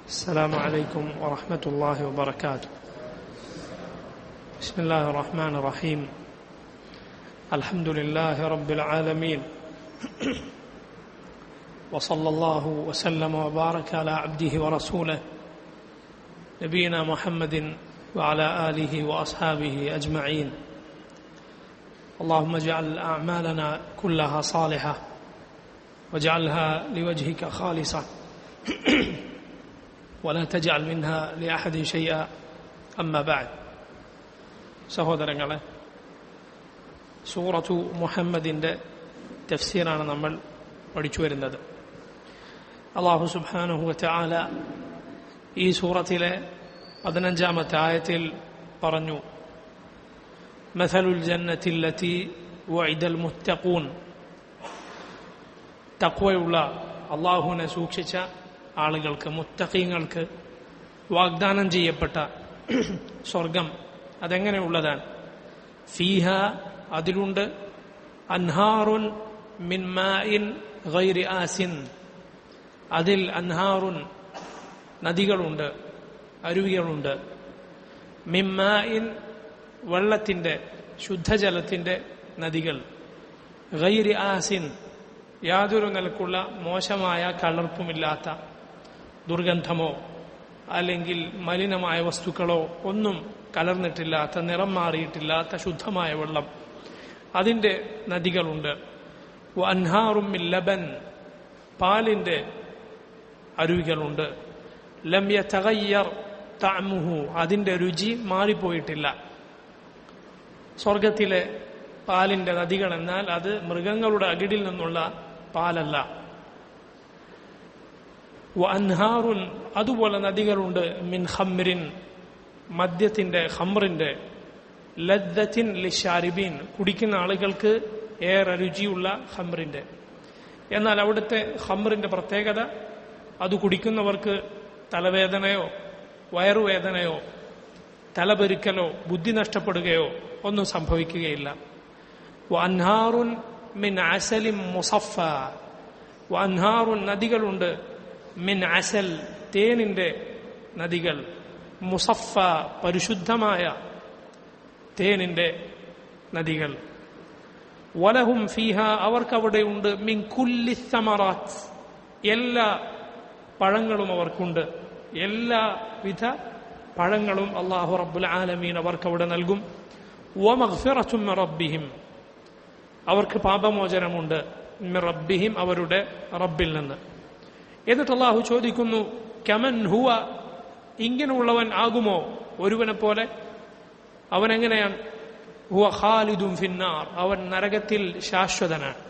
السلام عليكم ورحمة الله وبركاته. بسم الله الرحمن الرحيم. الحمد لله رب العالمين، وصلى الله وسلم وبارك على عبده ورسوله نبينا محمد وعلى آله وأصحابه أجمعين. اللهم اجعل أعمالنا كلها صالحة واجعلها لوجهك خالصة ولا تجعل منها لأحد شيئا. أما بعد. സഹോദരങ്ങളെ, സൂറത്തു മുഹമ്മദിന്റെ തഫ്സീറാണ് നമ്മൾ പഠിച്ചു വരുന്നത്. അല്ലാഹു സുബ്ഹാനഹു വതആല ഈ സൂറത്തിലെ 15-ാമത്തെ ആയത്തിൽ പറഞ്ഞു, മസലുൽ ജന്നത്തി അല്ലതി വഇദൽ മുത്തഖൂൻ, തഖ്വയുള്ള അല്ലാഹുവിനെ സൂക്ഷിച്ച ആളുകൾക്ക്, മുത്തഖീങ്ങൾക്ക് വാഗ്ദാനം ചെയ്യപ്പെട്ട സ്വർഗം അതെങ്ങനെയുള്ളതാണ്? ഫീഹ, അതിലുണ്ട്, അൻഹാറുൻ മിൻ മാഇൻ ഗൈരി ആസിൻ, അതിൽ അൻഹാറുൻ നദികളുണ്ട്, അരുവികളുണ്ട്, മിൻ മാഇൻ വെള്ളത്തിന്റെ, ശുദ്ധജലത്തിന്റെ നദികൾ, ഗൈരി ആസിൻ യാതൊരു നിലക്കുള്ള മോശമായ കലർപ്പുമില്ലാത്ത, ദുർഗന്ധമോ അല്ലെങ്കിൽ മലിനമായ വസ്തുക്കളോ ഒന്നും കലർന്നിട്ടില്ലാത്ത, നിറം മാറിയിട്ടില്ലാത്ത ശുദ്ധമായ വെള്ളം, അതിന്റെ നദികളുണ്ട്. വഅൻഹാറും മിൻ ലബൻ, പാലിന്റെ അരുവികളുണ്ട്. ലം യതഗയ്യർ തഅമുഹു, അതിന്റെ രുചി മാറിപ്പോയിട്ടില്ല. സ്വർഗത്തിലെ പാലിന്റെ നദികൾ എന്നാൽ അത് മൃഗങ്ങളുടെ അകിടിൽ നിന്നുള്ള പാലല്ല. വഅൻഹാറുൻ, അതുപോലെ നദികളുണ്ട്, മിൻ ഖംറിൻ, മദ്യത്തിന്റെ, ഖംറിന്റെ, ലദ്ദത്തിൻ ലിശാരിബീൻ, കുടിക്കുന്ന ആളുകൾക്ക് ഏറെ രുചിയുള്ള ഖംറിന്റെ. എന്നാൽ അവിടുത്തെ ഖംറിന്റെ പ്രത്യേകത, അത് കുടിക്കുന്നവർക്ക് തലവേദനയോ വയറുവേദനയോ തലപെരുക്കലോ ബുദ്ധി നഷ്ടപ്പെടുകയോ ഒന്നും സംഭവിക്കുകയില്ല. വഅൻഹാറുൻ മിൻ അസലിൻ മുസഫ, വഅൻഹാറുൻ നദികളുണ്ട്, മിൻ അസൽ തേനിന്റെ നദികൾ, മുസഫ പരിശുദ്ധമായ തേനിന്റെ നദികൾ. വലഹും ഫീഹ, അവർക്കവിടെയുണ്ട്, മിൻ കുല്ലി സമറാത്ത്, എല്ലാ പഴങ്ങളും അവർക്കുണ്ട്, എല്ലാവിധ പഴങ്ങളും അല്ലാഹു റബ്ബുൽ ആലമീൻ അവർക്കവിടെ നൽകും. വമഗ്ഫിറത്തും മിൻ റബ്ബിഹിം, അവർക്ക് പാപമോചനമുണ്ട്, മിൻ റബ്ബിഹിം അവരുടെ റബ്ബിൽ നിന്ന്. എന്നിട്ട് അല്ലാഹു ചോദിക്കുന്നു, കമൻ ഹുവ, ഇങ്ങനെയുള്ളവൻ ആകുമോ ഒരുവനെ പോലെ? അവൻ എങ്ങനെയാണ്? ഹുവ ഖാലിദുൻ ഫിന്നാർ, അവൻ നരകത്തിൽ ശാശ്വതനാണ്.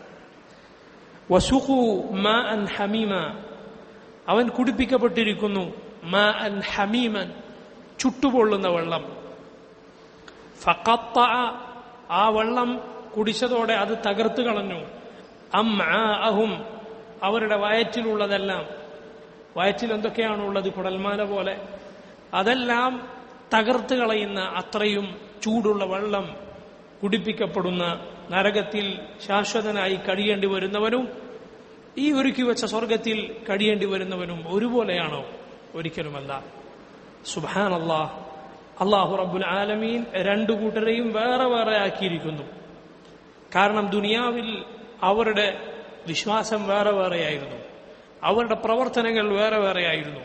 വസുഖു മാഅൻ ഹമീമ, അവൻ കുടിപ്പിക്കപ്പെട്ടിരിക്കുന്നു, മാഅൻ ഹമീമൻ, ചുട്ടുപൊള്ളുന്ന വെള്ളം. ഫഖത്തഅ, ആ വെള്ളം കുടിച്ചതോടെ അത് തകർത്തു കളഞ്ഞു. അംആഅഹും, അവരുടെ വയറ്റിലുള്ളതെല്ലാം, വയറ്റിൽ എന്തൊക്കെയാണുള്ളത്, കുടൽമാല പോലെ, അതെല്ലാം തകർത്ത് കളയുന്ന അത്രയും ചൂടുള്ള വെള്ളം കുടിപ്പിക്കപ്പെടുന്ന നരകത്തിൽ ശാശ്വതനായി കഴിയേണ്ടി വരുന്നവനും ഈ ഒരുക്കി വെച്ച സ്വർഗത്തിൽ കഴിയേണ്ടി വരുന്നവനും ഒരുപോലെയാണോ? ഒരിക്കലുമല്ല. സുബ്ഹാനല്ലാഹ്, അല്ലാഹു റബ്ബുൽ ആലമീൻ രണ്ടു കൂട്ടരെയും വേറെ വേറെ ആക്കിയിരിക്കുന്നു. കാരണം ദുനിയാവിൽ അവരുടെ വിശ്വാസം വേറെ വേറെയായിരുന്നു, അവരുടെ പ്രവർത്തനങ്ങൾ വേറെ വേറെയായിരുന്നു,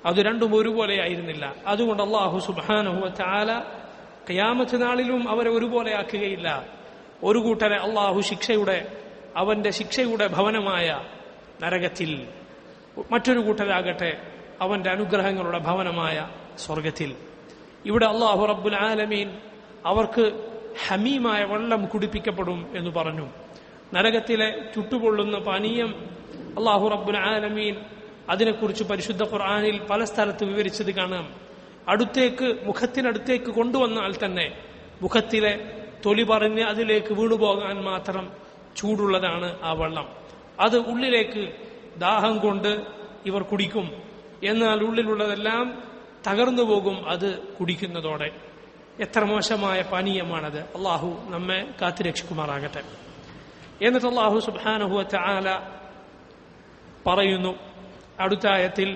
അത് രണ്ടും ഒരുപോലെയായിരുന്നില്ല. അതുകൊണ്ട് അല്ലാഹു സുബ്ഹാനഹു വതആല ഖിയാമത്ത് നാളിലും അവരെ ഒരുപോലെ ആക്കുകയില്ല. ഒരു കൂട്ടരെ അല്ലാഹു അവന്റെ ശിക്ഷയുടെ ഭവനമായ നരകത്തിൽ, മറ്റൊരു കൂട്ടരാകട്ടെ അവന്റെ അനുഗ്രഹങ്ങളുടെ ഭവനമായ സ്വർഗത്തിൽ. ഇവിടെ അല്ലാഹു റബ്ബുൽ ആലമീൻ അവർക്ക് ഹമീമായ വെള്ളം കുടിപ്പിക്കപ്പെടും എന്ന് പറഞ്ഞു. നരകത്തിലെ ചുട്ടുപൊള്ളുന്ന പാനീയം അല്ലാഹു റബ്ബുൽ ആലമീൻ അതിനെക്കുറിച്ച് പരിശുദ്ധ ഖുർആനിൽ പല സ്ഥലത്ത് വിവരിച്ചത് കാണാം. മുഖത്തിനടുത്തേക്ക് കൊണ്ടുവന്നാൽ തന്നെ മുഖത്തിലെ തൊലി പറഞ്ഞ് അതിലേക്ക് വീണുപോകാൻ മാത്രം ചൂടുള്ളതാണ് ആ വെള്ളം. അത് ഉള്ളിലേക്ക് ദാഹം കൊണ്ട് ഇവർ കുടിക്കും, എന്നാൽ ഉള്ളിലുള്ളതെല്ലാം തകർന്നു പോകും അത് കുടിക്കുന്നതോടെ. എത്ര മോശമായ പാനീയമാണത്! അല്ലാഹു നമ്മെ കാത്തുരക്ഷിക്കുമാറാകട്ടെ. എന്നിട്ട് അല്ലാഹു സുബ്ഹാനഹു വതആല പറയുന്നു അടുത്ത ആയത്തിൽ,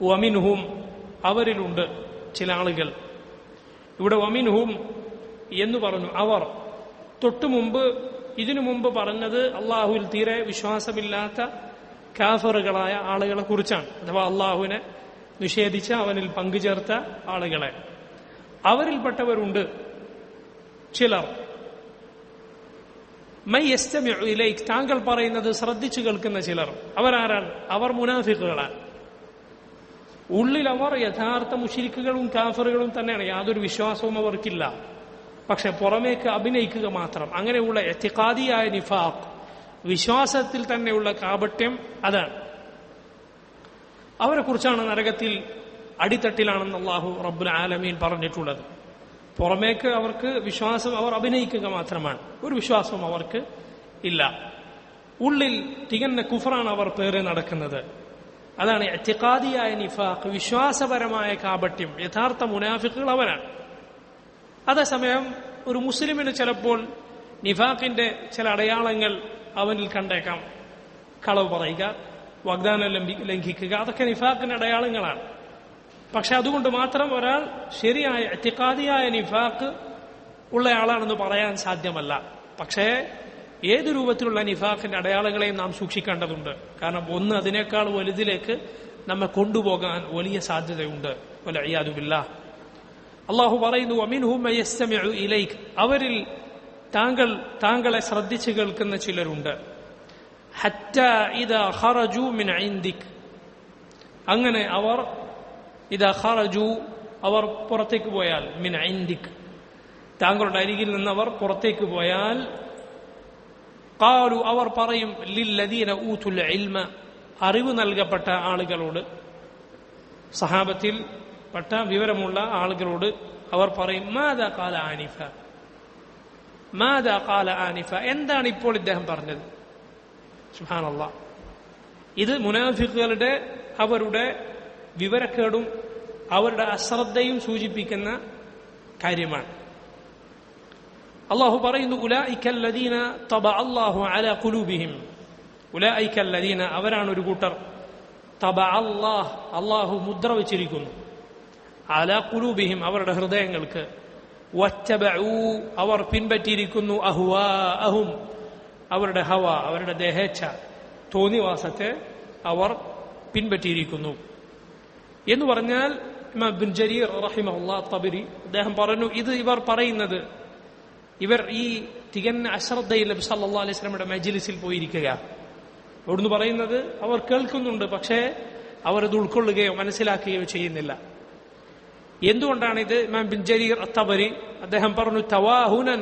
വമിൻഹും അവരിലുണ്ട് ചില ആളുകൾ. ഇവിടെ വമിൻഹും എന്ന് പറഞ്ഞു. അവർ ഇതിനു മുമ്പ് പറഞ്ഞത് അള്ളാഹുവിൽ തീരെ വിശ്വാസമില്ലാത്ത കാഫറുകളായ ആളുകളെ കുറിച്ചാണ്, അഥവാ അള്ളാഹുവിനെ നിഷേധിച്ച അവനിൽ പങ്കുചേർത്ത ആളുകളെ. അവരിൽപ്പെട്ടവരുണ്ട് ചിലർ. മൈ യസ്തമിഉ ഇലൈക്, താങ്കൾ പറയുന്നത് ശ്രദ്ധിച്ചു കേൾക്കുന്ന ചിലർ. അവരാരാണ്? അവർ മുനാഫിക്കുകളാണ്. ഉള്ളിൽ അവർ യഥാർത്ഥ മുശ്രിക്കുകളും കാഫറുകളും തന്നെയാണ്, യാതൊരു വിശ്വാസവും അവർക്കില്ല. പക്ഷെ പുറമേക്ക് അഭിനയിക്കുക മാത്രം. അങ്ങനെയുള്ള ഇഅ്തിഖാദിയായ നിഫാഖ്, വിശ്വാസത്തിൽ തന്നെയുള്ള കാപട്യം, അതാണ്. അവരെ കുറിച്ചാണ് നരകത്തിൽ അടിത്തട്ടിലാണെന്ന് അല്ലാഹു റബ്ബുൽ ആലമീൻ പറഞ്ഞിട്ടുള്ളത്. പുറമേക്ക് അവർക്ക് വിശ്വാസം, അവർ അഭിനയിക്കുക മാത്രമാണ്, ഒരു വിശ്വാസവും അവർക്ക് ഇല്ല. ഉള്ളിൽ തികഞ്ഞ കുഫറാണ് അവർ പേരെ നടക്കുന്നത്. അതാണ് ഇഅ്തിഖാദിയായ നിഫാഖ്, വിശ്വാസപരമായ കാപട്യം. യഥാർത്ഥ മുനാഫിക്കുകൾ അവരാണ്. അതേസമയം ഒരു മുസ്ലിമിന് ചിലപ്പോൾ നിഫാഖിന്റെ ചില അടയാളങ്ങൾ അവനിൽ കണ്ടേക്കാം. കളവ് പറയുക, വാഗ്ദാനം ലംഘിക്കുക, അതൊക്കെ നിഫാഖിന്റെ അടയാളങ്ങളാണ്. പക്ഷെ അതുകൊണ്ട് മാത്രം ഒരാൾ ശരിയായ ഇഅ്തിഖാദിയായ നിഫാഖ് ഉള്ളയാളാണെന്ന് പറയാൻ സാധ്യമല്ല. പക്ഷേ ഏത് രൂപത്തിലുള്ള നിഫാഖിന്റെ അടയാളങ്ങളെയും നാം സൂക്ഷിക്കേണ്ടതുണ്ട്. കാരണം ഒന്ന് അതിനേക്കാൾ വലുതിലേക്ക് നമ്മെ കൊണ്ടുപോകാൻ വലിയ സാധ്യതയുണ്ട്. വൽഇയാദു ബില്ലാഹ്. അള്ളാഹു പറയുന്നു, വമിൻഹും മൻ യസ്തമിഉ ഇലൈക്, അവരിൽ താങ്കളെ ശ്രദ്ധിച്ചു കേൾക്കുന്ന ചിലരുണ്ട്. ഹത്താ ഇദാ ഖറജു മിൻ ഇൻദിക്, അങ്ങനെ അവർ ഇദാ ഖറജു, അവർ പുറത്തേക്ക് പോയാൽ, മിൻ ഇൻദിക്, താങ്കളുടെ അരികിൽ നിന്ന് അവർ പുറത്തേക്ക് പോയാൽ, ഖാലു, അവർ പറയും, ലില്ലദീന ഊതുൽ ഇൽമ, അറിവ് നൽകപ്പെട്ട ആളുകളോട്, സഹാബത്തിൽ പെട്ട വിവരമുള്ള ആളുകളോട് അവർ പറയും, മാദാ ഖാല ആനിഫ, മാദാ ഖാല ആനിഫ, എന്താണ് ഇപ്പോൾ ഇദ്ദേഹം പറഞ്ഞത്? സുബ്ഹാനല്ലാഹ്. ഇത് മുനാഫിഖുകളുടെ അവരുടെ വിവരക്കേടും അവരുടെ അശ്രദ്ധയും സൂചിപ്പിക്കുന്ന കാര്യമാണ്. അള്ളാഹു പറയുന്നു, ഉലൈകല്ലദീന തബഅ അല്ലാഹു അലാ ഖുലൂബിഹിം, ഉലൈകല്ലദീന, അവരാണ് ഒരു കൂട്ടർ, തബഅ അല്ലാഹ്, അള്ളാഹു മുദ്ര വച്ചിരിക്കുന്നു, അലാ ഖുലൂബിഹിം, അവരുടെ ഹൃദയങ്ങൾക്ക്, വത്തബഉ, അവർ പിൻപറ്റിയിരിക്കുന്നു, അഹ്വാഅഹും, അവരുടെ ഹവ, അവരുടെ ദേഹേച്ഛ, തോന്നിവാസത്തെ അവർ പിൻപറ്റിയിരിക്കുന്നു എന്ന് പറഞ്ഞാൽ, ഇമാം ഇബ്നു ജരീർ റഹിമഹുല്ലാഹ് തബരി അദ്ദേഹം പറഞ്ഞു, ഇത് ഇവർ പറയുന്നത്, ഇവർ ഈ തികഞ്ഞ അശ്രദ്ധയിൽ നബി സല്ലല്ലാഹു അലൈഹി വസല്ലമയുടെ മജ്ലിസിൽ പോയിരിക്കുക. അവിടുന്ന് പറയുന്നത് അവർ കേൾക്കുന്നുണ്ട്, പക്ഷേ അവരത് ഉൾക്കൊള്ളുകയോ മനസ്സിലാക്കുകയോ ചെയ്യുന്നില്ല. എന്തുകൊണ്ടാണിത്? ഇമാം ഇബ്നു ജരീർ അത്തബരി അദ്ദേഹം പറഞ്ഞു, തവാഹുനൻ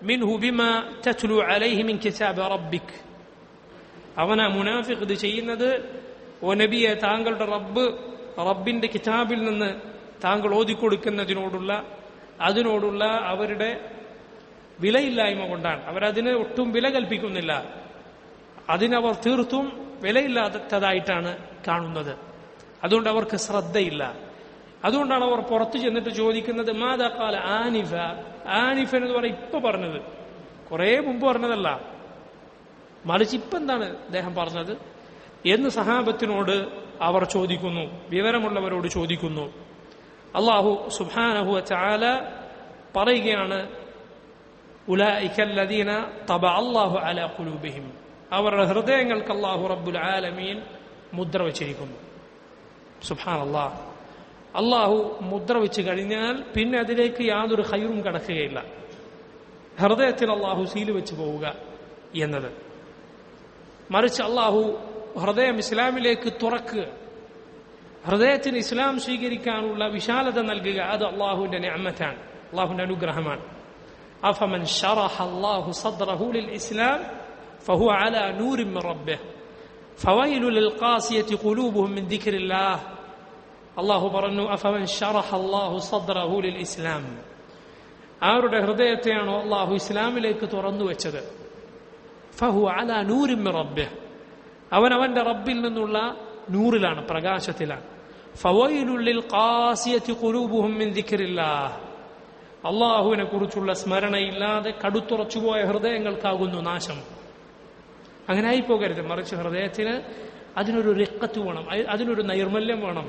മിൻഹു ബിമാ തത്ലു അലൈഹി മിൻ കിതാബി റബ്ബിക്, അവനാ മുനാഫിഖ് ഇത് ചെയ്യുന്നത്, ഓ നബിയെ, താങ്കളുടെ റബ്ബിന്റെ കിതാബിൽ നിന്ന് താങ്കൾ ഓതിക്കൊടുക്കുന്നതിനോടുള്ള അവരുടെ വിലയില്ലായ്മ കൊണ്ടാണ്. അവരതിന് ഒട്ടും വില കൽപ്പിക്കുന്നില്ല, അതിനവർ തീർത്തും വിലയില്ലാത്തതായിട്ടാണ് കാണുന്നത്. അതുകൊണ്ട് അവർക്ക് ശ്രദ്ധയില്ല. അതുകൊണ്ടാണ് അവർ പുറത്തു ചെന്നിട്ട് ചോദിക്കുന്നത്, മാദാ ഖാല ആനിഫ, ആനിഫ എന്ന് പറഞ്ഞാൽ ഇപ്പൊ പറഞ്ഞത്, കുറെ മുമ്പ് പറഞ്ഞതല്ല, മറിച്ച് ഇപ്പൊ എന്താണ് അദ്ദേഹം പറഞ്ഞത് എന്ന് സഹാബത്തിനോട് അവർ ചോദിക്കുന്നു, വിവരമുള്ളവരോട് ചോദിക്കുന്നു. അല്ലാഹു സുബ്ഹാനഹു വ തആല പറയുകയാണ്, ഉലൈകല്ലദീന തബഅ അല്ലാഹു അലാ ഖുലൂബിഹിം, അവരുടെ ഹൃദയങ്ങൾക്ക് അല്ലാഹു റബ്ബുൽ ആലമീൻ മുദ്ര വച്ചിരിക്കുന്നു. സുബ്ഹാനല്ലാഹ്. അല്ലാഹു മുദ്ര വെച്ച് കഴിഞ്ഞാൽ പിന്നെ അതിലേക്ക് യാതൊരു ഖൈറും കടക്കുകയില്ല. ഹൃദയത്തിൽ അല്ലാഹു സീല് വെച്ച് പോവുക എന്നത്, മറിച്ച് അല്ലാഹു ഹൃദയം ഇസ്ലാമിലേക്ക് തുറക്കുക, ഹൃദയത്തിന് ഇസ്ലാം സ്വീകരിക്കാനുള്ള വിശാലത നൽകുക, അത് അല്ലാഹുവിന്റെ നിഅമത്താണ്, അല്ലാഹുവിന്റെ അനുഗ്രഹമാണ്. അഫമൻ ശറഹ അല്ലാഹു സദ്റഹു ലിൽ ഇസ്ലാം ഫഹുവ അലാ നൂരിൻ മിൻ റബ്ബിഹി ഫവൈലു ലിൽ ഖാസിയതി ഖുലൂബുഹും മിൻ ദിക്രില്ലാഹ്. അല്ലാഹു പറഞ്ഞു, അഫമൻ ശറഹ അല്ലാഹു സദ്റഹു ലിൽ ഇസ്ലാം, ആരുടെ ഹൃദയത്തെയാണോ അല്ലാഹു ഇസ്ലാമിലേക്ക് തുറന്നു വെച്ചത്, ഫഹുവ അലാ നൂരിൻ മിൻ റബ്ബിഹി, അവൻ അവന്റെ റബ്ബിൽ നിന്നുള്ള നൂറിലാണ്, പ്രകാശത്തിലാണ്. ഫവൈലുൽ ലിൽ ഖാസിയതി ഖുലൂബുഹും മിൻ ദിക്രില്ലാഹ്, അല്ലാഹുവിനെ കുറിച്ചുള്ള സ്മരണയില്ലാതെ കടുത്തുറച്ചുപോയ ഹൃദയങ്ങൾക്കാകുന്നു നാശം. അങ്ങനെ ആയിപ്പോകരുത്, മറിച്ച് ഹൃദയത്തിന് അതിനൊരു റിഖത്ത് വേണം, അതിനൊരു നൈർമല്യം വേണം.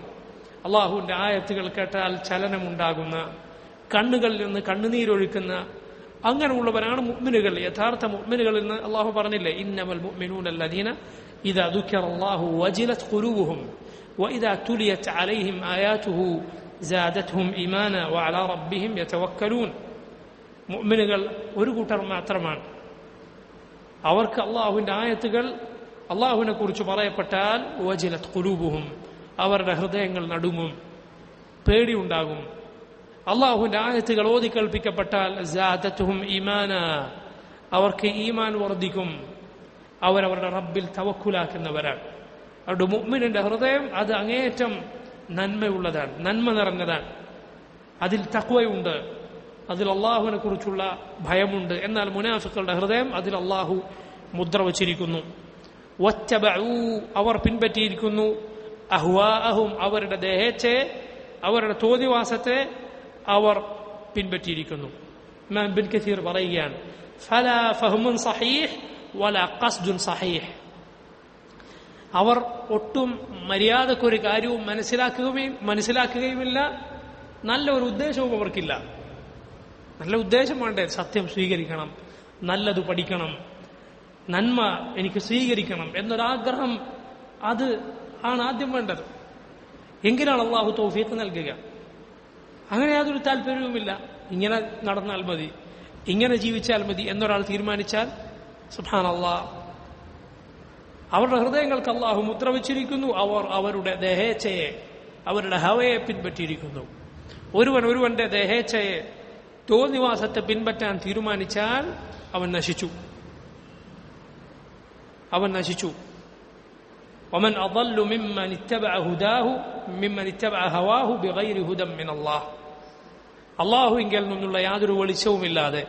അള്ളാഹുവിൻ്റെ ആയത്തുകൾ കേട്ടാൽ ചലനമുണ്ടാകുന്ന, കണ്ണുകളിൽ നിന്ന് കണ്ണുനീരൊഴുക്കുന്ന അങ്ങനെയുള്ളവരാണ് മുഅ്മിനുകൾ, യഥാർത്ഥ മുഅ്മിനുകൾ എന്ന് അള്ളാഹു പറഞ്ഞില്ലേ, ഇന്നമൽ മുഅ്മിനൂന അല്ലദീന ഇദാ ദുക്കിറല്ലാഹു വജിലത് ഖുലൂബുഹും വഇദാ തുലിയത് അലൈഹിം ആയാതുഹു സാദത്ഹും ഈമാന വഅലാ റബ്ബിഹിം യതവക്കലൂൻ. മുഅ്മിനുകൾ ഒരു കൂട്ടർ മാത്രമാണ്. അവർക്ക് അള്ളാഹുവിൻ്റെ ആയത്തുകൾ, അള്ളാഹുവിനെ കുറിച്ച് പറയപ്പെട്ടാൽ വജിലത് ഖുലൂബുഹും, അവരുടെ ഹൃദയങ്ങൾ നടുങ്ങും, പേടിയുണ്ടാകും. അള്ളാഹുവിൻ്റെ ആയത്തുകൾ ഓതി കേൾപ്പിക്കപ്പെട്ടാൽ സാദത്ഹും ഈമാന, അവർക്ക് ഈമാൻ വർദ്ധിക്കും. അവരവരുടെ റബ്ബിൽ തവക്കുലാക്കുന്നവരാണ്. അവരുടെ മുഅ്മിനിന്റെ ഹൃദയം അത് അങ്ങേയറ്റം നന്മയുള്ളതാണ്, നന്മ നിറഞ്ഞതാണ്. അതിൽ തഖ്വയുണ്ട്, അതിൽ അള്ളാഹുവിനെ കുറിച്ചുള്ള ഭയമുണ്ട്. എന്നാൽ മുനാഫിക്കുകളുടെ ഹൃദയം അതിൽ അള്ളാഹു മുദ്ര വച്ചിരിക്കുന്നു. വത്തബഉ, അവർ പിൻപറ്റിയിരിക്കുന്നു, അഹ്വാഅഹും, അവരുടെ ദേഹേച്ഛയെ, അവരുടെ തോന്നിവാസത്തെ അവർ പിൻപറ്റിയിരിക്കുന്നു. ഇമാം ഇബ്നു കസീർ പറയുകയാണ്, ഫലാ ഫഹ്മുൻ സഹീഹ് വലാ ഖസ്ദുൻ സഹീഹ്. അവർ ഒട്ടും മര്യാദക്കൊരു കാര്യവും മനസ്സിലാക്കുകയുമില്ല, നല്ല ഒരു ഉദ്ദേശവും അവർക്കില്ല. നല്ല ഉദ്ദേശം വേണ്ടേ? സത്യം സ്വീകരിക്കണം, നല്ലത് പഠിക്കണം, നന്മ എനിക്ക് സ്വീകരിക്കണം എന്നൊരാഗ്രഹം, അത് ആണ് ആദ്യം വേണ്ടത്. എങ്കിലാണ് അള്ളാഹു തൗഫീഖ് നൽകുക. അങ്ങനെ യാതൊരു താല്പര്യവുമില്ല. ഇങ്ങനെ നടന്നാൽ മതി, ഇങ്ങനെ ജീവിച്ചാൽ മതി എന്നൊരാൾ തീരുമാനിച്ചാൽ സുബ്ഹാനല്ലാഹ്, അവരുടെ ഹൃദയങ്ങൾക്ക് അള്ളാഹു മുദ്ര വച്ചിരിക്കുന്നു. അവർ അവരുടെ ദേഹേച്ഛയെ, അവരുടെ ഹവയെ പിൻപറ്റിയിരിക്കുന്നു. ഒരുവന്റെ ദേഹേച്ഛയെ, തോന്നിവാസത്തെ പിൻപറ്റാൻ തീരുമാനിച്ചാൽ അവൻ നശിച്ചു. ومن أضل ممن اتبع هداه ممن اتبع هواه بغير هدى من الله. അള്ളാഹുവിങ്കിൽ നിന്നുള്ള യാതൊരു വെളിച്ചവുമില്ലാതെ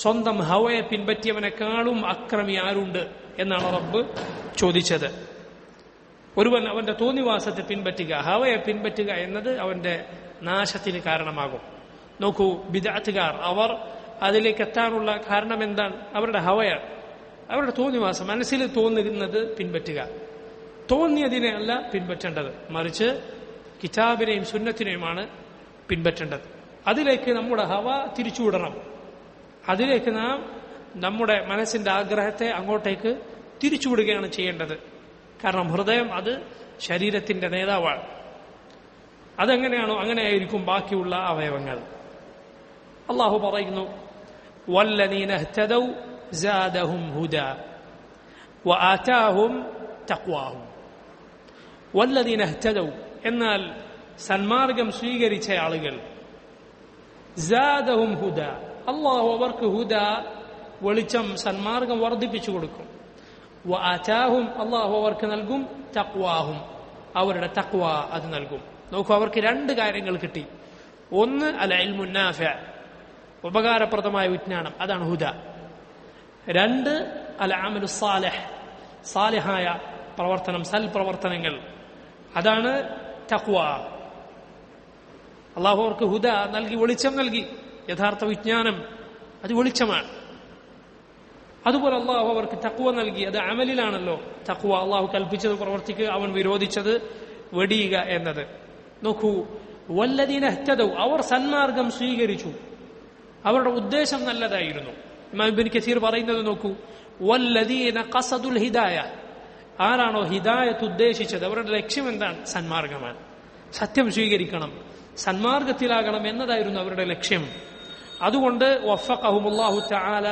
സ്വന്തം ഹവയെ പിൻപറ്റിയവനെക്കാളും അക്രമി ആരുണ്ട് എന്നാണ് റബ്ബ് ചോദിച്ചത്. ഒരുവൻ അവന്റെ തോന്നിവാസത്തെ പിൻപറ്റുക, ഹവയെ പിൻപറ്റുക എന്നത് അവന്റെ നാശത്തിന് കാരണമാകും. നോക്കൂ, ബിദ്അത്തുകാർ, അവർ അതിലേക്ക് എത്താനുള്ള കാരണം എന്താണ്? അവരുടെ ഹവയാണ്, അവരുടെ തോന്നിവാസം, മനസ്സിൽ തോന്നുന്നത് പിൻപറ്റുക. തോന്നിയതിനെ അല്ല പിൻപറ്റേണ്ടത്, മറിച്ച് കിതാബിനെയും സുന്നത്തിനെയുമാണ് പിൻപറ്റേണ്ടത്. അതിലേക്ക് നമ്മുടെ ഹവ തിരിച്ചുവിടണം. അതിലേക്ക് നാം നമ്മുടെ മനസ്സിന്റെ ആഗ്രഹത്തെ അങ്ങോട്ടേക്ക് തിരിച്ചുവിടുകയാണ് ചെയ്യേണ്ടത്. കാരണം ഹൃദയം അത് ശരീരത്തിന്റെ നേതാവാണ്. അതെങ്ങനെയാണോ അങ്ങനെയായിരിക്കും ബാക്കിയുള്ള അവയവങ്ങൾ. അള്ളാഹു പറയുന്നു, വല്ലദീന ഇഹ്തദൗ സാദഹും ഹുദാ വആതാഹും തഖ്വാഹും. വല്ലദീന ഇഹ്തദൗ, എന്നാൽ സന്മാർഗം സ്വീകരിച്ച ആളുകൾ, സാദഹും ഹുദാ, അള്ളാഹു അവർക്ക് ഹുദാ, വെളിച്ചം, സന്മാർഗം വർദ്ധിപ്പിച്ചു കൊടുക്കും. വആതാഹും, അള്ളാഹു അവർക്ക് നൽകും, തഖ്വാഹും, അവരുടെ തഖ്വ അത് നൽകും. നോക്കൂ, അവർക്ക് രണ്ട് കാര്യങ്ങൾ കിട്ടി. ഒന്ന് അൽ ഇൽമുൻ നാഫിഅ, ഉപകാരപ്രദമായ വിജ്ഞാനം, അതാണ് ഹുദ. രണ്ട് അൽ അമലു സാലിഹ്, സാലിഹായ പ്രവർത്തനം, സൽപ്രവർത്തനങ്ങൾ, അതാണ് തഖ്വ. അള്ളാഹു അവർക്ക് ഹുദ നൽകി, വെളിച്ചം നൽകി. യഥാർത്ഥ വിജ്ഞാനം അത് വെളിച്ചമാണ്. അതുപോലെ അള്ളാഹു അവർക്ക് തഖ്വ നൽകി, അത് അമലിലാണല്ലോ തഖ്വ. അള്ളാഹു കൽപ്പിച്ചത് പ്രവർത്തിക്കുക, അവൻ വിരോധിച്ചത് വെടിയുക എന്നത്. നോക്കൂ, വല്ലദീന ഇഹ്തദൗ, അവർ സന്മാർഗം സ്വീകരിച്ചു, അവരുടെ ഉദ്ദേശം നല്ലതായിരുന്നു. ഇമാം ഇബ്നു കസീർ പറയുന്നത് നോക്കൂ, വല്ലദീന ഖസദുൽ ഹിദായ, ആരാണോ ഹിദായത്ത് ഉദ്ദേശിച്ചത്, അവരുടെ ലക്ഷ്യം എന്താണ്? സന്മാർഗമാണ്, സത്യം സ്വീകരിക്കണം, സന്മാർഗത്തിലാകണം എന്നതായിരുന്നു അവരുടെ ലക്ഷ്യം. അതുകൊണ്ട് വഫഖഹുമുല്ലാഹു തആല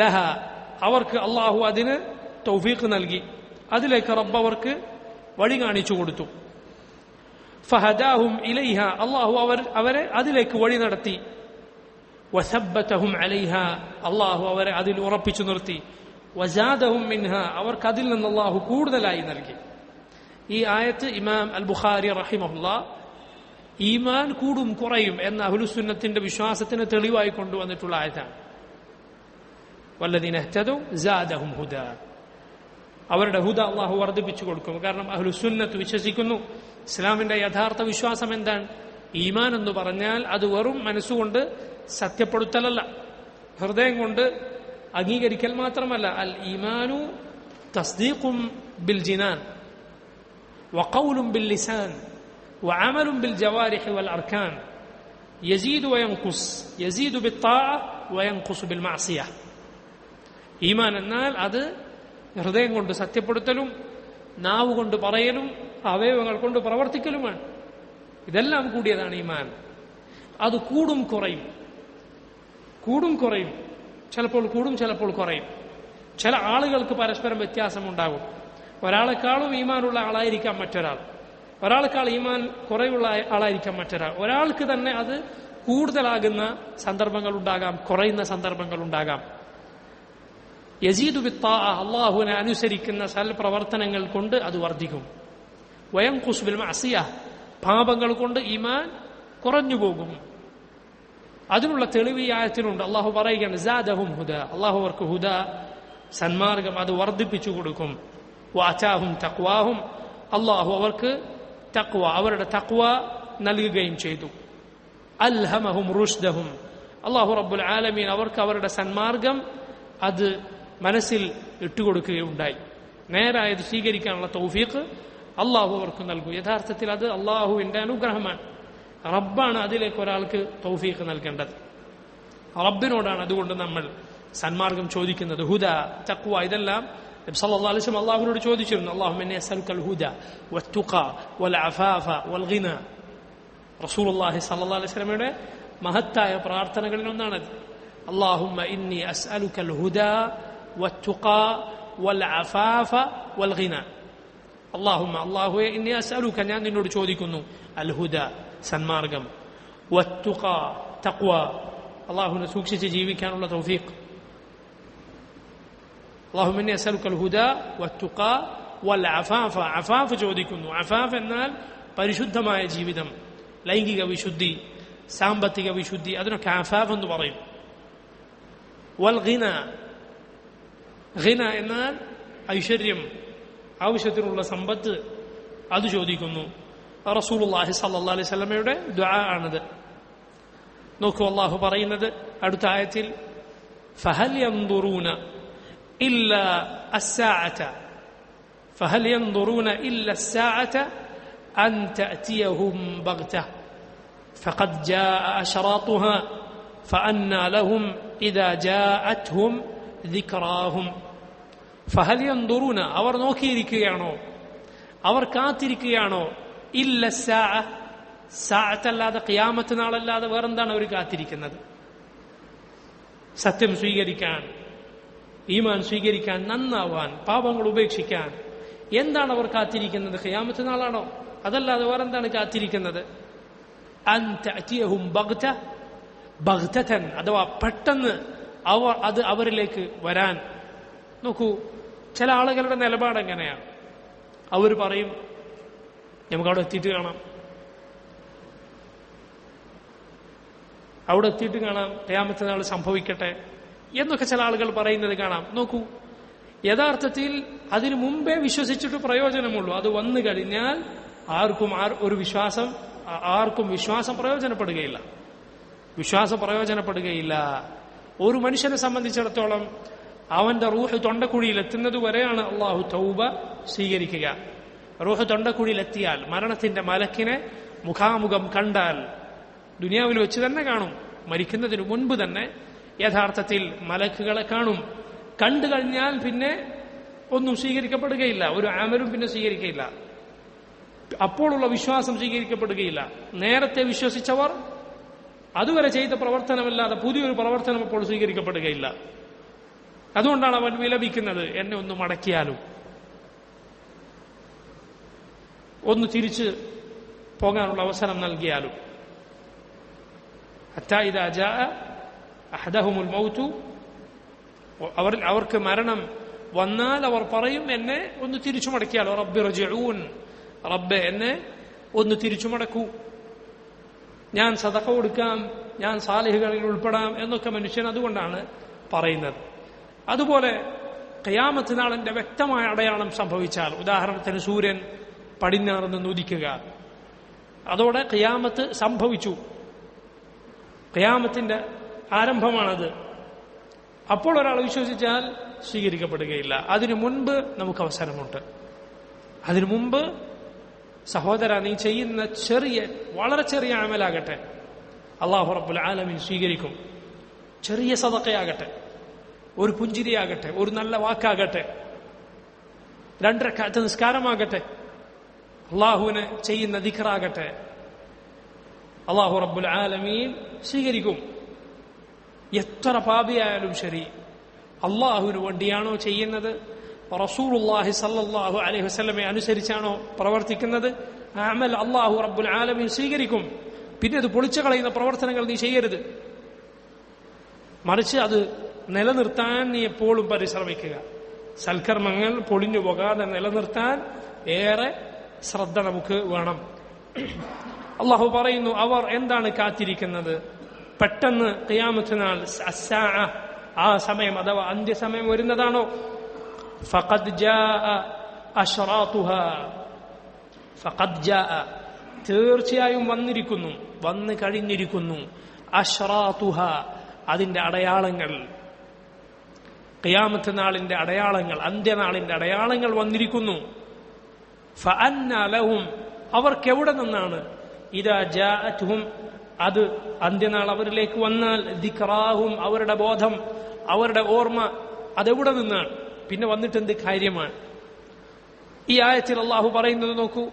ലഹ, അവർക്ക് അള്ളാഹു അതിന് തൗഫീഖ് നൽകി, അതിലേക്ക് റബ്ബ് അവർക്ക് വഴി കാണിച്ചു കൊടുത്തു. ഫഹദാഹും ഇലൈഹ, അള്ളാഹു അവരെ അതിലേക്ക് വഴി നടത്തി. വസബ്ബതഹും അലൈഹ, അള്ളാഹു അവരെ അതിൽ ഉറപ്പിച്ചു നിർത്തി. വസാദഹും മിൻഹ, അവർക്ക് അതിൽ നിന്ന് അള്ളാഹു കൂടുതലായി നൽകി. ഈ ആയത്ത് ഇമാം അൽ ബുഖാരി റഹിമഹുല്ലാഹ് ഈമാൻ കൂടും കുറയും എന്ന അഹ്ലുസുന്നത്തിന്റെ വിശ്വാസത്തിന് തെളിവായി കൊണ്ടുവന്നിട്ടുള്ള ആയത്താണ്. വല്ലദീന ഇഹ്തദൗ സാദഹും ഹുദാ, അവരുടെ ഹുദ അള്ളാഹു വർദ്ധിപ്പിച്ചു കൊടുക്കും. കാരണം അഹ്ലുസുന്നത്ത് വിശ്വസിക്കുന്നു, ഇസ്ലാമിന്റെ യഥാർത്ഥ വിശ്വാസം എന്താണ്? ഈമാൻ എന്ന് പറഞ്ഞാൽ അത് വെറും മനസ്സുകൊണ്ട് സത്യപ്പെടുത്തലല്ല, ഹൃദയം കൊണ്ട് അംഗീകരിക്കൽ മാത്രമല്ല. അൽ ഈമാനു തസ്ദീഖും بالجنان وقول باللسان وعمل بالجوارح والأركان يزيد وينقص يزيد بالطاعة وينقص بالمعصية. ഈമാൻ എന്നാൽ അത് ഹൃദയം കൊണ്ട് സത്യപ്പെടുത്തലും നാവ് കൊണ്ട് പറയലും അവയവങ്ങൾ കൊണ്ട് പ്രവർത്തിക്കലുമാണ്. ഇതെല്ലാം കൂടിയതാണ് ഈമാൻ. അത് കൂടും കുറയും, ചിലപ്പോൾ കൂടും ചിലപ്പോൾ കുറയും. ചില ആളുകൾക്ക് പരസ്പരം വ്യത്യാസമുണ്ടാകും. ഒരാളെക്കാളും ഈമാനുള്ള ആളായിരിക്കാം മറ്റൊരാൾ, ഒരാളെക്കാൾ ഈമാൻ കുറയുള്ള ആളായിരിക്കാം മറ്റൊരാൾ. ഒരാൾക്ക് തന്നെ അത് കൂടുതലാകുന്ന സന്ദർഭങ്ങൾ ഉണ്ടാകാം, കുറയുന്ന സന്ദർഭങ്ങൾ ഉണ്ടാകാം. യസീദു ബിത്താഅ, അള്ളാഹുവിനെ അനുസരിക്കുന്ന സൽപ്രവർത്തനങ്ങൾ കൊണ്ട് അത് വർദ്ധിക്കും. വയൻഖുസ് ബിൽ മഅസിയ, പാപങ്ങൾ കൊണ്ട് ഈമാൻ കുറഞ്ഞു പോകും. അതിനുള്ള തെളിവ് ഈ ആയത്തിലുണ്ട്. അള്ളാഹു പറയുകയാണ് സാദഹും ഹുദ, അള്ളാഹു അവർക്ക് ഹുദ സന്മാർഗം അത് വർദ്ധിപ്പിച്ചു കൊടുക്കും. വഅതാഹും തഖ്വാഹും, അള്ളാഹു അവർക്ക് തഖ്വ അവരുടെ തഖ്വ നൽകുകയും ചെയ്തു. അൽഹമഹും റുഷ്ദഹും, അള്ളാഹു റബ്ബുൽ ആലമീൻ അവർക്ക് അവരുടെ സന്മാർഗം അത് മനസ്സിൽ ഇട്ടുകൊടുക്കുകയുണ്ടായി. നേരായത് സ്വീകരിക്കാനുള്ള തൗഫീഖ് അള്ളാഹു അവർക്ക് നൽകും. യഥാർത്ഥത്തിൽ അത് അള്ളാഹുവിന്റെ അനുഗ്രഹമാണ്. റബ്ബാണ് അതിലേക്ക് ഒരാൾക്ക് തൗഫീഖ് നൽകേണ്ടത്. റബ്ബിനോടാണ് അതുകൊണ്ട് നമ്മൾ സന്മാർഗം ചോദിക്കുന്നത്. ഹുദ, തഖ്വ, ഇതെല്ലാം നബി സല്ലല്ലാഹു അലൈഹി വസല്ലം അള്ളാഹുവിനോട് ചോദിച്ചിരുന്നു. അല്ലാഹുമ്മ ഇന്നി അസ്അലുക്കൽ ഹുദ വത്തുഖ വൽ അഫാഫ വൽ ഗിന. റസൂലുള്ളാഹി സല്ലല്ലാഹു അലൈഹി വസല്ലമയുടെ മഹത്തായ പ്രാർത്ഥനകളിൽ ഒന്നാണത്. അല്ലാഹുമ്മ ഇന്നി അസ്അലുക്കൽ ഹുദ വത്തുഖ വൽ അഫാഫ വൽ ഗിന. അല്ലാഹുമ്മ, അല്ലാഹുവേ, ഇന്നി അസ്അലുക, ഞാൻ നിന്നോട് ചോദിക്കുന്നു, അൽ ഹുദ, സന്മാർഗം, വത്തുഖ, തഖ്വ, അല്ലാഹുവിനെ സൂക്ഷിച്ച് ജീവിക്കാനുള്ള തൗഫീഖ്. അല്ലാഹുമ്മ ഇന്നി അസ്അലുക്കൽ ഹുദ വത്തുഖ വൽ അഫാഫ, അഫാഫ് ചോദിക്കുന്നു. അഫാഫ് എന്നാൽ പരിശുദ്ധമായ ജീവിതം, ലൈംഗിക വിശുദ്ധി, സാമ്പത്തിക വിശുദ്ധി, അതിനൊക്കെ അഫാഫ് എന്ന് പറയും. വൽ ഗിന, ഗിന എന്നാൽ ഐശ്വര്യം, ആവശ്യത്തിനുള്ള സമ്പത്ത്, അത് ചോദിക്കുന്നു. റസൂലുള്ളാഹി സ്വല്ലല്ലാഹു അലൈഹി വസല്ലമയുടെ ദുആ ആണത്. നോക്കൂ, അല്ലാഹു പറയുന്നത് അടുത്ത ആയത്തിൽ, ഫഹൽ യൻദുറൂന ഇല്ലാ അസ്സാഅത ഫഹൽ യൻദുറൂന ഇല്ലാ അസ്സാഅത അൻ തഅതിയഹും ബഗ്ത ഫഖദ് ജാഅ അശ്റാത്തുഹാ ഫഅന്നാ ലഹും ഇദാ ജാഅത്ഹും ദിക്റാഹും. ഫഹൽ യൻദുറൂന, അവർ നോക്കിയിരിക്കുകയാണോ, അവർ കാത്തിരിക്കുകയാണോ, ഇല്ല സാഅ, സാഅത്തല്ലാതെ ഖിയാമത്ത് നാളല്ലാതെ വേറെന്താണ് അവർ കാത്തിരിക്കുന്നത്? സത്യം സ്വീകരിക്കാൻ, ഈമാൻ സ്വീകരിക്കാൻ, നന്നാവാൻ, പാപങ്ങൾ ഉപേക്ഷിക്കാൻ എന്താണ് അവർ കാത്തിരിക്കുന്നത്? ഖിയാമത്ത് നാളാണോ? അതല്ലാതെ വേറെന്താണ് കാത്തിരിക്കുന്നത്? അൻ തഅതിയഹും ബഗ്ത, ബഗ്തതൻ, അഥവാ പെട്ടെന്ന് അത് അവരിലേക്ക് വരാൻ. നോക്കൂ, ചില ആളുകളുടെ നിലപാട് എങ്ങനെയാണ്? അവർ പറയും, നമുക്കവിടെ എത്തിയിട്ട് കാണാം, അവിടെ എത്തിയിട്ട് കാണാം, ഖിയാമത്ത് നാൾ സംഭവിക്കട്ടെ എന്നൊക്കെ ചില ആളുകൾ പറയുന്നത് കാണാം. നോക്കൂ, യഥാർത്ഥത്തിൽ അതിനു മുമ്പേ വിശ്വസിച്ചിട്ട് പ്രയോജനമുള്ളൂ. അത് വന്നു കഴിഞ്ഞാൽ ആർക്കും വിശ്വാസം പ്രയോജനപ്പെടുകയില്ല. ഒരു മനുഷ്യനെ സംബന്ധിച്ചിടത്തോളം അവന്റെ റൂഹ് തൊണ്ടക്കുഴിയിൽ എത്തുന്നത് വരെയാണ് അള്ളാഹു തൗബ സ്വീകരിക്കുക. റൂഹ് തൊണ്ടക്കുഴിയിലെത്തിയാൽ, മരണത്തിന്റെ മലക്കിനെ മുഖാമുഖം കണ്ടാൽ, ദുനിയാവിൽ വെച്ച് തന്നെ കാണും, മരിക്കുന്നതിന് മുൻപ് തന്നെ യഥാർത്ഥത്തിൽ മലക്കുകളെ കാണും. കണ്ടു കഴിഞ്ഞാൽ പിന്നെ ഒന്നും സ്വീകരിക്കപ്പെടുകയില്ല, ഒരു അമലും പിന്നെ സ്വീകരിക്കയില്ല. അപ്പോഴുള്ള വിശ്വാസം സ്വീകരിക്കപ്പെടുകയില്ല. നേരത്തെ വിശ്വസിച്ചവർ അതുവരെ ചെയ്ത പ്രവർത്തനമല്ലാതെ പുതിയൊരു പ്രവർത്തനം അപ്പോൾ സ്വീകരിക്കപ്പെടുകയില്ല. അതുകൊണ്ടാണ് അവൻ വിലപിക്കുന്നത്, എന്നെ ഒന്ന് മടക്കിയാലും, ഒന്ന് തിരിച്ച് പോകാനുള്ള അവസരം നൽകിയാലും. ഹത്താ ഇദാ ജാഅ അഹദഹുമുൽ മൗതു, അവർക്ക് മരണം വന്നാൽ അവർ പറയും, എന്നെ ഒന്ന് തിരിച്ചു മടക്കിയാലോ, റബ്ബി റജിഊൻ, റബ്ബെ എന്നെ ഒന്ന് തിരിച്ചു മടക്കൂ, ഞാൻ സദഖ കൊടുക്കാം, ഞാൻ സാലിഹുകളിൽ ഉൾപ്പെടാം എന്നൊക്കെ മനുഷ്യൻ അതുകൊണ്ടാണ് പറയുന്നത്. അതുപോലെ ഖിയാമത്ത് നാളിന്റെ വ്യക്തമായ അടയാളം സംഭവിച്ചാൽ, ഉദാഹരണത്തിന് സൂര്യൻ പടിഞ്ഞാറ് നിന്ന് ഉദിക്കുക, അതോടെ ഖിയാമത്ത് സംഭവിച്ചു, ഖിയാമത്തിന്റെ ആരംഭമാണത്. അപ്പോൾ ഒരാൾ വിശ്വസിച്ചാൽ സ്വീകരിക്കപ്പെടുകയില്ല. അതിനു മുൻപ് നമുക്ക് അവസരമുണ്ട്. അതിനു മുമ്പ് സഹോദര, നീ ചെയ്യുന്ന വളരെ ചെറിയ അമലാകട്ടെ അല്ലാഹു റബ്ബുൽ ആലമീൻ സ്വീകരിക്കും. ചെറിയ സദഖയാകട്ടെ, ഒരു പുഞ്ചിരിയാകട്ടെ, ഒരു നല്ല വാക്കാകട്ടെ, 2 റക്അത്ത് നിസ്കാരമാകട്ടെ, അള്ളാഹുവിന് ചെയ്യുന്ന ദിക്റാകട്ടെ, അല്ലാഹു റബ്ബുൽ ആലമീൻ സ്വീകരിക്കും. എത്ര പാപിയായാലും ശരി, അള്ളാഹുവിന് വേണ്ടിയാണോ ചെയ്യുന്നത്, റസൂലുള്ളാഹി സ്വല്ലല്ലാഹു അലൈഹി വസല്ലമയെ അനുസരിച്ചാണോ പ്രവർത്തിക്കുന്നത്, ആ അമൽ അല്ലാഹു റബ്ബുൽ ആലമീൻ സ്വീകരിക്കും. പിന്നെ അത് പൊളിച്ചു കളയുന്ന പ്രവർത്തനങ്ങൾ നീ ചെയ്യരുത്. മറിച്ച് അത് നിലനിർത്താൻ നീ എപ്പോഴും പരിശ്രമിക്കുക. സൽക്കർമ്മങ്ങൾ പൊളിഞ്ഞു പോകാതെ നിലനിർത്താൻ ഏറെ ശ്രദ്ധ നമുക്ക് വേണം. അള്ളാഹു പറയുന്നു, അവർ എന്താണ് കാത്തിരിക്കുന്നത്? പെട്ടെന്ന് ഖിയാമത്ത് നാൾ, ആ സമയം അഥവാ അന്ത്യസമയം വരുന്നതാണോ? ഫഖദ് ജാഅ അശ്റാതുഹാ, ഫഖദ് ജാഅ തീർച്ചയായും വന്നിരിക്കുന്നു, വന്നു കഴിഞ്ഞിരിക്കുന്നു. അശ്റാതുഹാ അതിന്റെ അടയാളങ്ങൾ, ഖിയാമത്ത് നാളിന്റെ അടയാളങ്ങൾ, അന്ത്യനാളിന്റെ അടയാളങ്ങൾ വന്നിരിക്കുന്നു. ഫഅന്ന ലഹും അവർക്കെവിടെ നിന്നാണ്? ഇദാ ജാഅത്ഹും അത് അന്ത്യനാൾ അവരിലേക്ക് വന്നാൽ, ദിക്റാഹും അവരുടെ ബോധം, അവരുടെ ഓർമ്മ അതെവിടെ നിന്നാണ്? പിന്നെ വന്നിട്ട് എന്ത് കാര്യമാണ്? ഈ ആയത്തിൽ അള്ളാഹു പറയുന്നത് നോക്കൂ.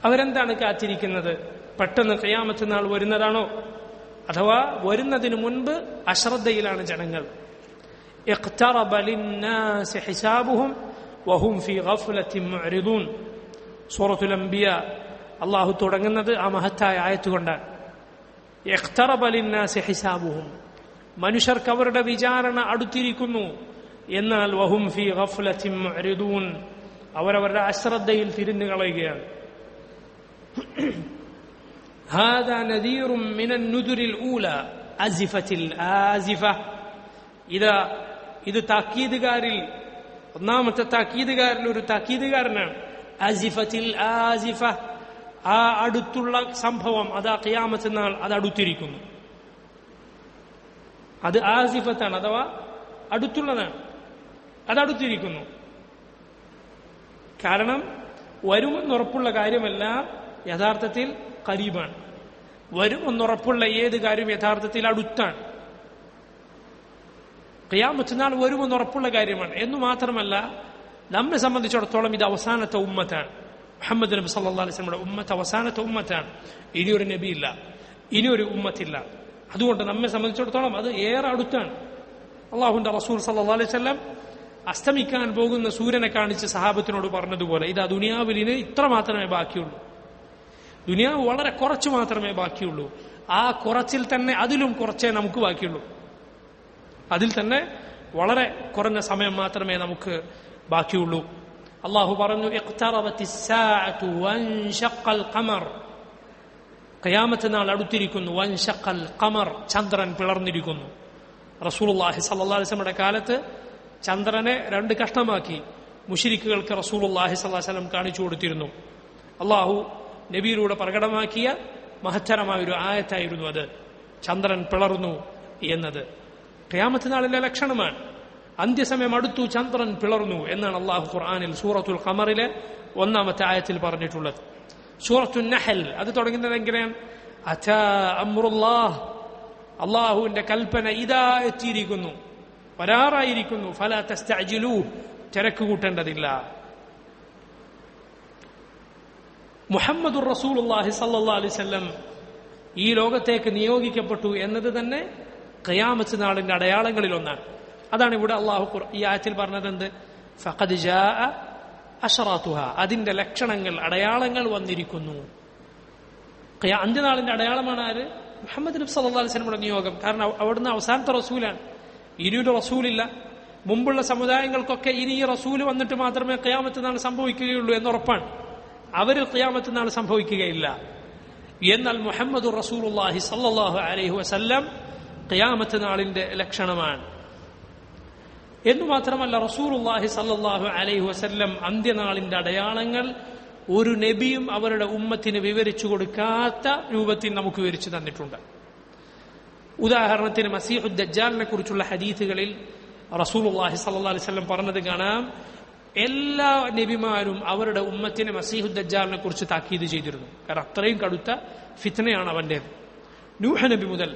അവരെന്താണ് കാത്തിരിക്കുന്നത്? പെട്ടെന്ന് ഖിയാമത്ത് നാൾ വരുന്നതാണോ? അഥവാ വരുന്നതിന് മുൻപ് അശ്രദ്ധയിലാണ് ജനങ്ങൾ. ഇഖ്തറബ ലിന്നാസി ഹിസാബുഹും വഹും ഫീ ഗഫ്ലത്തിൻ മുഅ്രിദൂൻ. സൂറത്തുൽ അംബിയ അള്ളാഹു തുടങ്ങുന്നത് ആ മഹത്തായ ആയത്ത് കൊണ്ടാണ്. ഇഖ്തറബ ലിന്നാസി ഹിസാബുഹും, മനുഷ്യർക്ക് അവരുടെ വിചാരണ അടുത്തിരിക്കുന്നു. എന്നാൽ വഹും ഫീ ഗഫ്ലത്തിൻ മുഅ്രിദൂൻ, അവരവരുടെ അശ്രദ്ധയിൽ തിരിഞ്ഞു കളയുകയാണ്. ഹാദാ നദീറും മിനൻ നുദുരിൽ ഊല അസിഫത്തിൽ ആസിഫ. ഇത് താക്കീതുകാരിൽ ഒന്നാമത്തെ താക്കീതുകാരിൽ ഒരു താക്കീതുകാരനാണ്. അസിഫത്തിൽ ആസിഫ, ആ അടുത്തുള്ള സംഭവം, അത് ആ ഖിയാമത്ത് നാൾ അത് അടുത്തിരിക്കുന്നു. അത് ആസിഫത്താണ്, അഥവാ അടുത്തുള്ളതാണ്, അതടുത്തിരിക്കുന്നു. കാരണം വരുമെന്നുറപ്പുള്ള കാര്യമെല്ലാം യഥാർത്ഥത്തിൽ ഖരീബാണ്. വരുമെന്നുറപ്പുള്ള ഏത് കാര്യം യഥാർത്ഥത്തിൽ അടുത്താണ്. ഖിയാമത്ത് നാൾ വരുമെന്നുറപ്പുള്ള കാര്യമാണ്. എന്നു മാത്രമല്ല, നമ്മെ സംബന്ധിച്ചിടത്തോളം ഇത് അവസാനത്തെ ഉമ്മത്താണ്. മുഹമ്മദ് നബി സല്ലല്ലാഹു അലൈഹി വസല്ലമയുടെ ഉമ്മത്ത് അവസാനത്തെ ഉമ്മത്താണ്. ഇനിയൊരു നബിയില്ല, ഇനിയൊരു ഉമ്മത്തില്ല. അതുകൊണ്ട് നമ്മെ സംബന്ധിച്ചിടത്തോളം അത് ഏറെ അടുത്താണ്. അള്ളാഹുവിന്റെ റസൂൽ സല്ലല്ലാഹു അലൈഹി വസല്ലം അസ്തമിക്കാൻ പോകുന്ന സൂര്യനെ കാണിച്ച് സഹാബത്തിനോട് പറഞ്ഞതുപോലെ, ഇതാ ദുനിയാവിലിന് ഇത്ര മാത്രമേ ബാക്കിയുള്ളൂ, ദുനിയാവ് വളരെ കുറച്ച് മാത്രമേ ബാക്കിയുള്ളൂ. ആ കുറച്ചിൽ തന്നെ അതിലും കുറച്ചേ നമുക്ക് ബാക്കിയുള്ളൂ. അതിൽ തന്നെ വളരെ കുറഞ്ഞ സമയം മാത്രമേ നമുക്ക് ബാക്കിയുള്ളൂ. അള്ളാഹു പറഞ്ഞു, ഇഖ്തറബത്തിസ്സാഅതു വൻശഖൽ ഖമർ, ഖിയാമത്ത് നാൾ അടുത്തിരിക്കുന്നു. വൻശഖൽ ഖമർ, ചന്ദ്രൻ പിളർന്നിരിക്കുന്നു. റസൂലുള്ളാഹി സ്വല്ലല്ലാഹു അലൈഹി വസല്ലമയുടെ കാലത്ത് ചന്ദ്രനെ 2 കഷ്ണമാക്കി മുശ്രിക്കുകൾക്ക് റസൂലുള്ളാഹി സ്വല്ലല്ലാഹു അലൈഹി വസല്ലം കാണിച്ചു കൊടുത്തിരുന്നു. അള്ളാഹു നബിയിലൂടെ പ്രകടമാക്കിയ മഹത്തരമായൊരു ആയത്തായിരുന്നു അത്, ചന്ദ്രൻ പിളർന്നു എന്നത്. ഖിയാമത്ത് നാളിന്റെ ലക്ഷണമാണ്. അന്ത്യസമയം അടുത്തു, ചന്ദ്രൻ പിളർന്നു എന്നാണ് അള്ളാഹു ഖുർആനിൽ സൂറത്തുൽ ഖമറിലെ 1-ാമത്തെ ആയത്തിൽ പറഞ്ഞിട്ടുള്ളത്. സൂറത്തുൻ നഹൽ അത് തുടങ്ങുന്നത് എങ്ങനെയാണ്? അതാ അംറുല്ലാഹ്, അള്ളാഹുവിന്റെ കൽപ്പന ഇതാ എത്തിയിരിക്കുന്നു, വരാറായിരിക്കുന്നു. ഫലാ തസ്തഅജിലൂഹ്, തിരക്ക് കൂട്ടേണ്ടതില്ല. മുഹമ്മദുർ റസൂലുള്ളാഹി സ്വല്ലല്ലാഹു അലൈഹി വസല്ലം ഈ ലോകത്തേക്ക് നിയോഗിക്കപ്പെട്ടു എന്നത് തന്നെ ഖിയാമത്ത് നാളിന്റെ അടയാളങ്ങളിൽ ഒന്നാണ്. അതാണ് ഇവിടെ അള്ളാഹു ഈ ആയത്തിൽ പറഞ്ഞത്. എന്ത്? ഫഖദ് ജാഅ അശ്റാതുഹ, അതിന്റെ ലക്ഷണങ്ങൾ, അടയാളങ്ങൾ വന്നിരിക്കുന്നു. അന്ത്യനാളിന്റെ അടയാളമാണ് ആര്? മുഹമ്മദ് നബി സല്ലല്ലാഹു അലൈഹി വസല്ലമയുടെ നിയോഗം. കാരണം അവിടുന്ന് അവസാനത്തെ റസൂലാണ്, ഇനിയൊരു റസൂലില്ല. മുമ്പുള്ള സമുദായങ്ങൾക്കൊക്കെ ഇനി ഈ റസൂല് വന്നിട്ട് മാത്രമേ ഖിയാമത്ത് നാൾ സംഭവിക്കുകയുള്ളൂ എന്നുറപ്പാണ്. അവരിൽ ഖിയാമത്ത് നാൾ സംഭവിക്കുകയില്ല. എന്നാൽ മുഹമ്മദുർ റസൂലുള്ളാഹി സ്വല്ലല്ലാഹു അലൈഹി വസല്ലം ഖിയാമത്ത് നാളിന്റെ ലക്ഷണമാണ്. എന്നു മാത്രമല്ല, റസൂലുള്ളാഹി സ്വല്ലല്ലാഹു അലൈഹി വസല്ലം അന്ത്യനാളിന്റെ അടയാളങ്ങൾ ഒരു നബിയും അവരുടെ ഉമ്മത്തിന് വിവരിച്ചു കൊടുക്കാത്ത രൂപത്തിൽ നമുക്ക് വിവരിച്ചു തന്നിട്ടുണ്ട്. ഉദാഹരണത്തിന് മസീഹുദ് ദജ്ജാലിനെ കുറിച്ചുള്ള ഹദീസുകളിൽ റസൂലുള്ളാഹി സ്വല്ലല്ലാഹു അലൈഹി വസല്ലം പറഞ്ഞത് കാണാം, എല്ലാ നബിമാരും അവരുടെ ഉമ്മത്തിനെ മസീഹു ദജ്ജാലിനെ കുറിച്ച് താക്കീത് ചെയ്തിരുന്നു. കാരണം അത്രയും കടുത്ത ഫിത്നയാണ് അവൻ്റേത്, നൂഹ് നബി മുതൽ.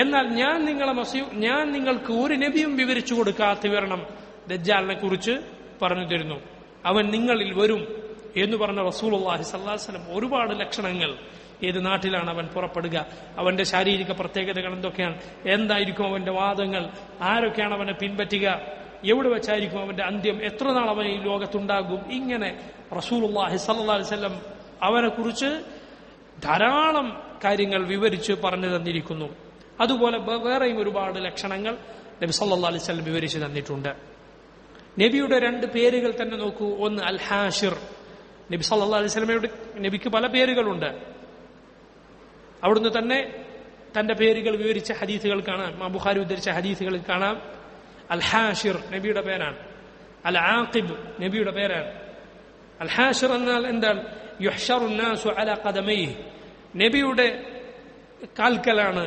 എന്നാൽ ഞാൻ നിങ്ങൾക്ക് ഒരു നബിയും വിവരിച്ചു കൊടുക്കാത്ത വിവരണം ദജ്ജാലിനെ കുറിച്ച് പറഞ്ഞു തരുന്നു. അവൻ നിങ്ങളിൽ വരും എന്ന് പറഞ്ഞ റസൂലുള്ളാഹി സ്വല്ലല്ലാഹു അലൈഹി വസല്ലം ഒരുപാട് ലക്ഷണങ്ങൾ, ഏത് നാട്ടിലാണ് അവൻ പുറപ്പെടുക, അവന്റെ ശാരീരിക പ്രത്യേകതകൾ എന്തൊക്കെയാണ്, എന്തായിരിക്കും അവന്റെ വാദങ്ങൾ, ആരൊക്കെയാണ് അവനെ പിൻപറ്റുക, എവിടെ വെച്ചായിരിക്കും അവന്റെ അന്ത്യം, എത്ര നാൾ അവൻ ഈ ലോകത്തുണ്ടാകും, ഇങ്ങനെ റസൂലുള്ളാഹി സ്വല്ലല്ലാഹു അലൈഹി വസല്ലം അവനെ കുറിച്ച് ധാരാളം കാര്യങ്ങൾ വിവരിച്ച് പറഞ്ഞു തന്നിരിക്കുന്നു. അതുപോലെ വേറെയും ഒരുപാട് ലക്ഷണങ്ങൾ നബി സല്ലല്ലാഹു അലൈഹി വസല്ലം വിവരിച്ചു തന്നിട്ടുണ്ട്. നബിയുടെ 2 പേരുകൾ തന്നെ നോക്കൂ. ഒന്ന് അൽ ഹാഷിർ. നബി സല്ലല്ലാഹു അലൈഹി വസല്ലമയുടെ നബിക്ക് പല പേരുകളുണ്ട്. അവിടുന്ന് തന്നെ തന്റെ പേരുകൾ വിവരിച്ച ഹദീസുകൾ കാണാം. ഇമാം ബുഖാരി ഉദ്ധരിച്ച ഹദീസുകളിൽ കാണാം. അൽ ഹാഷിർ നബിയുടെ പേരാണ്. അൽ ആഖിബ് നബിയുടെ പേരാണ്. അൽ ഹാഷിർ എന്നാൽ എന്താണ്? യുഹ്ശറു നാസു അലാ ഖദമൈഹി. നബിയുടെ കാൽക്കലാണ്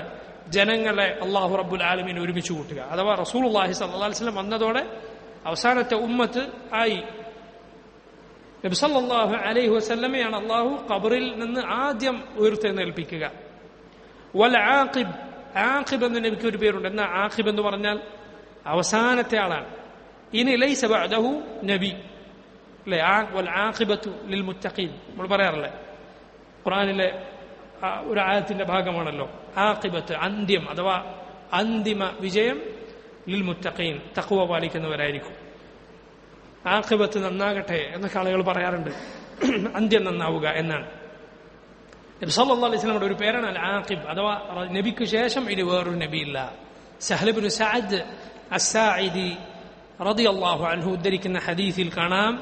ജനങ്ങളെ അല്ലാഹു റബ്ബുൽ ആലമീൻ ഒരുമിച്ച് കൂട്ടുക. അഥവാ റസൂലുള്ളാഹി സ്വല്ലല്ലാഹു അലൈഹി വസല്ലം വന്നതോടെ അവസാനത്തെ ഉമ്മത്ത് ആയി. നബി സല്ലല്ലാഹു അലൈഹി വസല്ലമയാണ് അല്ലാഹു ഖബറിൽ നിന്ന് ആദ്യം ഉയർത്തെഴുന്നേൽപ്പിക്കുക. വൽ ആഖിബ്, ആഖിബ് എന്ന നബിക്ക് ഒരു പേരുണ്ട്. എന്നാൽ ആഖിബ് എന്ന് പറഞ്ഞാൽ അവസാനത്തെ ആളാണ്. ഇനി ലൈസ ബഅദഹു നബി അല്ലേ. വൽ ആഖിബത്തു ലിൽ മുത്തഖീൻ നമ്മൾ പറയാറില്ലേ, ഖുർആനിലെ ഒരു ആയത്തിന്റെ ഭാഗമാണല്ലോ. ആഖിബത്ത് അന്ത്യം അഥവാ അന്തിമ വിജയം ലിൽ മുത്തഖീൻ, തഖ്വ പാലിക്കുന്നവരായിരിക്കും. ആഖിബത്ത് നന്നാകട്ടെ എന്നൊക്കെ ആളുകൾ പറയാറുണ്ട്, അന്ത്യം നന്നാവുക എന്നാണ്. നബി സല്ലല്ലാഹു അലൈഹി വസല്ലമയുടെ ഒരു പേരാണ് അൽ ആഖിബ്, അഥവാ നബിക്ക് ശേഷം ഇനി വേറൊരു നബിയില്ല. സഹൽ ഇബ്നു സഅദ് അസ്സാഇദി റളിയല്ലാഹു അൻഹു ഉദ്ധരിക്കുന്ന ഹദീസിൽ കാണാം,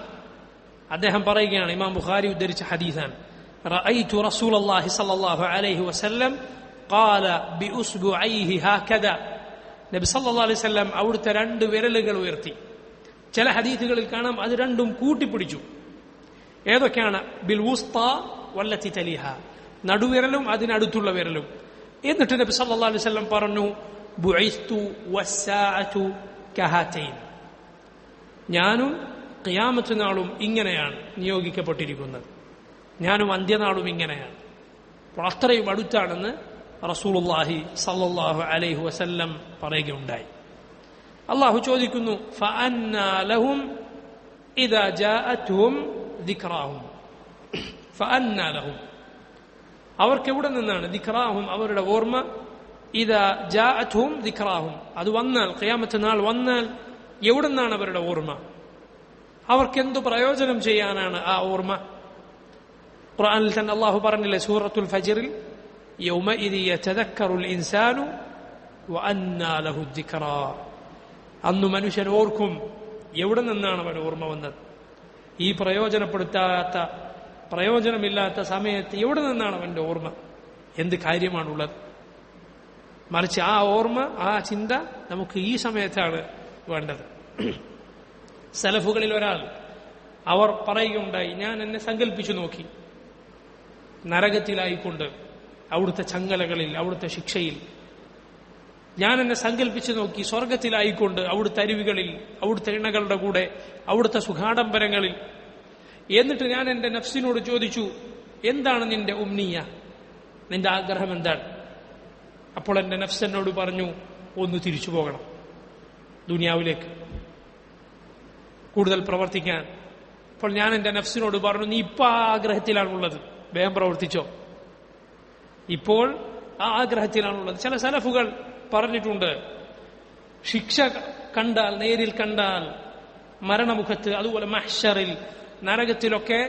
അദ്ദേഹം പറയുകയാണ്, ഇമാം ബുഖാരി ഉദ്ധരിച്ച ഹദീസാണ്, റഅയ്തു റസൂലല്ലാഹി സ്വല്ലല്ലാഹു അലൈഹി വസല്ലം ഖാല ബിഉസ്ബുഐഹി ഹാകദാ. നബി സല്ലല്ലാഹു അലൈഹി വസല്ലം അവിടുത്തെ 2 വിരലുകൾ ഉയർത്തി. ചില ഹദീസുകളിൽ കാണാം അത് രണ്ടും കൂട്ടിപ്പിടിച്ചു. ഏതൊക്കെയാണ്? ബിൽ വുസ്താ വല്ലത്തി തലിഹ, നടുവിരലും അതിനടുത്തുള്ള വിരലും. എന്നിട്ട് നബി സല്ലല്ലാഹു അലൈഹി വസല്ലം പറഞ്ഞു, ബുഇസ്തു വസ്സാഅതു കഹാതൈൻ, ഞാനും ഖിയാമത്ത് നാളും ഇങ്ങനെയാണ് നിയോഗിക്കപ്പെട്ടിരിക്കുന്നത്, ഞാനും അന്ത്യനാളും ഇങ്ങനെയാണ്. അപ്പോൾ അത്രയും അടുത്താണെന്ന് റസൂലുള്ളാഹി സല്ലല്ലാഹു അലൈഹി വസല്ലം പറയുകയുണ്ടായി. അള്ളാഹു ചോദിക്കുന്നു, ഫഅന്നാ ലഹും ഇദാ ജാഅത്ഹും ദിക്റാഹും. ഫഅന്നാ ലഹും, അവർക്ക് എവിടെ നിന്നാണ്? ദിക്റാഹും, അവരുടെ ഓർമ്മ. ഇദാ ജാഅത്ഹും ദിക്റാഹും, അത് വന്നാൽ, ഖിയാമത്ത് നാൾ വന്നാൽ എവിടെ നിന്നാണ് അവരുടെ ഓർമ്മ? അവർക്ക് എന്തു പ്രയോജനം ചെയ്യാനാണ് ആ ഓർമ്മ? ഖുർആനിൽ തന്നെ അള്ളാഹു പറഞ്ഞില്ലേ സൂറത്തുൽ ഫജ്റിൽ, യൗമഇദി യതദക്കറുൽ ഇൻസാനു വഅന്നാ ലഹു ദിക്റാ. അന്ന് മനുഷ്യൻ ഓർക്കും, എവിടെ നിന്നാണ് അവൻ ഓർമ്മ വന്നത്? ഈ പ്രയോജനമില്ലാത്ത സമയത്ത് എവിടെ നിന്നാണ് അവന്റെ ഓർമ്മ? എന്ത് കാര്യമാണുള്ളത്? മറിച്ച് ആ ഓർമ്മ, ആ ചിന്ത നമുക്ക് ഈ സമയത്താണ് വേണ്ടത്. സലഫുകളിൽ ഒരാൾ അവർ പറയുകയുണ്ടായി, ഞാൻ എന്നെ സങ്കല്പിച്ചു നോക്കി നരകത്തിലായിക്കൊണ്ട്, അവിടുത്തെ ചങ്ങലകളിൽ, അവിടുത്തെ ശിക്ഷയിൽ. ഞാൻ എന്നെ സങ്കല്പിച്ചു നോക്കി സ്വർഗത്തിലായിക്കൊണ്ട്, അവിടുത്തെ അരുവികളിൽ, അവിടുത്തെ ഇണകളുടെ കൂടെ, അവിടുത്തെ സുഖാഡംബരങ്ങളിൽ. എന്നിട്ട് ഞാൻ എൻ്റെ നഫ്സിനോട് ചോദിച്ചു, എന്താണ് നിന്റെ ഉമ്നിയ, നിന്റെ ആഗ്രഹം എന്താണ്? അപ്പോൾ എൻ്റെ നഫ്സ് എന്നോട് പറഞ്ഞു, ഒന്ന് തിരിച്ചു പോകണം ദുനിയാവിലേക്ക്, കൂടുതൽ പ്രവർത്തിക്കാൻ. അപ്പോൾ ഞാൻ എൻ്റെ നഫ്സിനോട് പറഞ്ഞു, നീ ഇപ്പൊ ആ ആഗ്രഹത്തിലാണുള്ളത്, വേഗം പ്രവർത്തിച്ചോ, ഇപ്പോൾ ആ ആഗ്രഹത്തിലാണുള്ളത്. ചില സലഫുകൾ പറഞ്ഞിട്ടുണ്ട്, ശിക്ഷ കണ്ടാൽ, നേരിൽ കണ്ടാൽ, മരണമുഖത്ത്, അതുപോലെ മഹ്ശറിൽ, നരകത്തിലൊക്കെ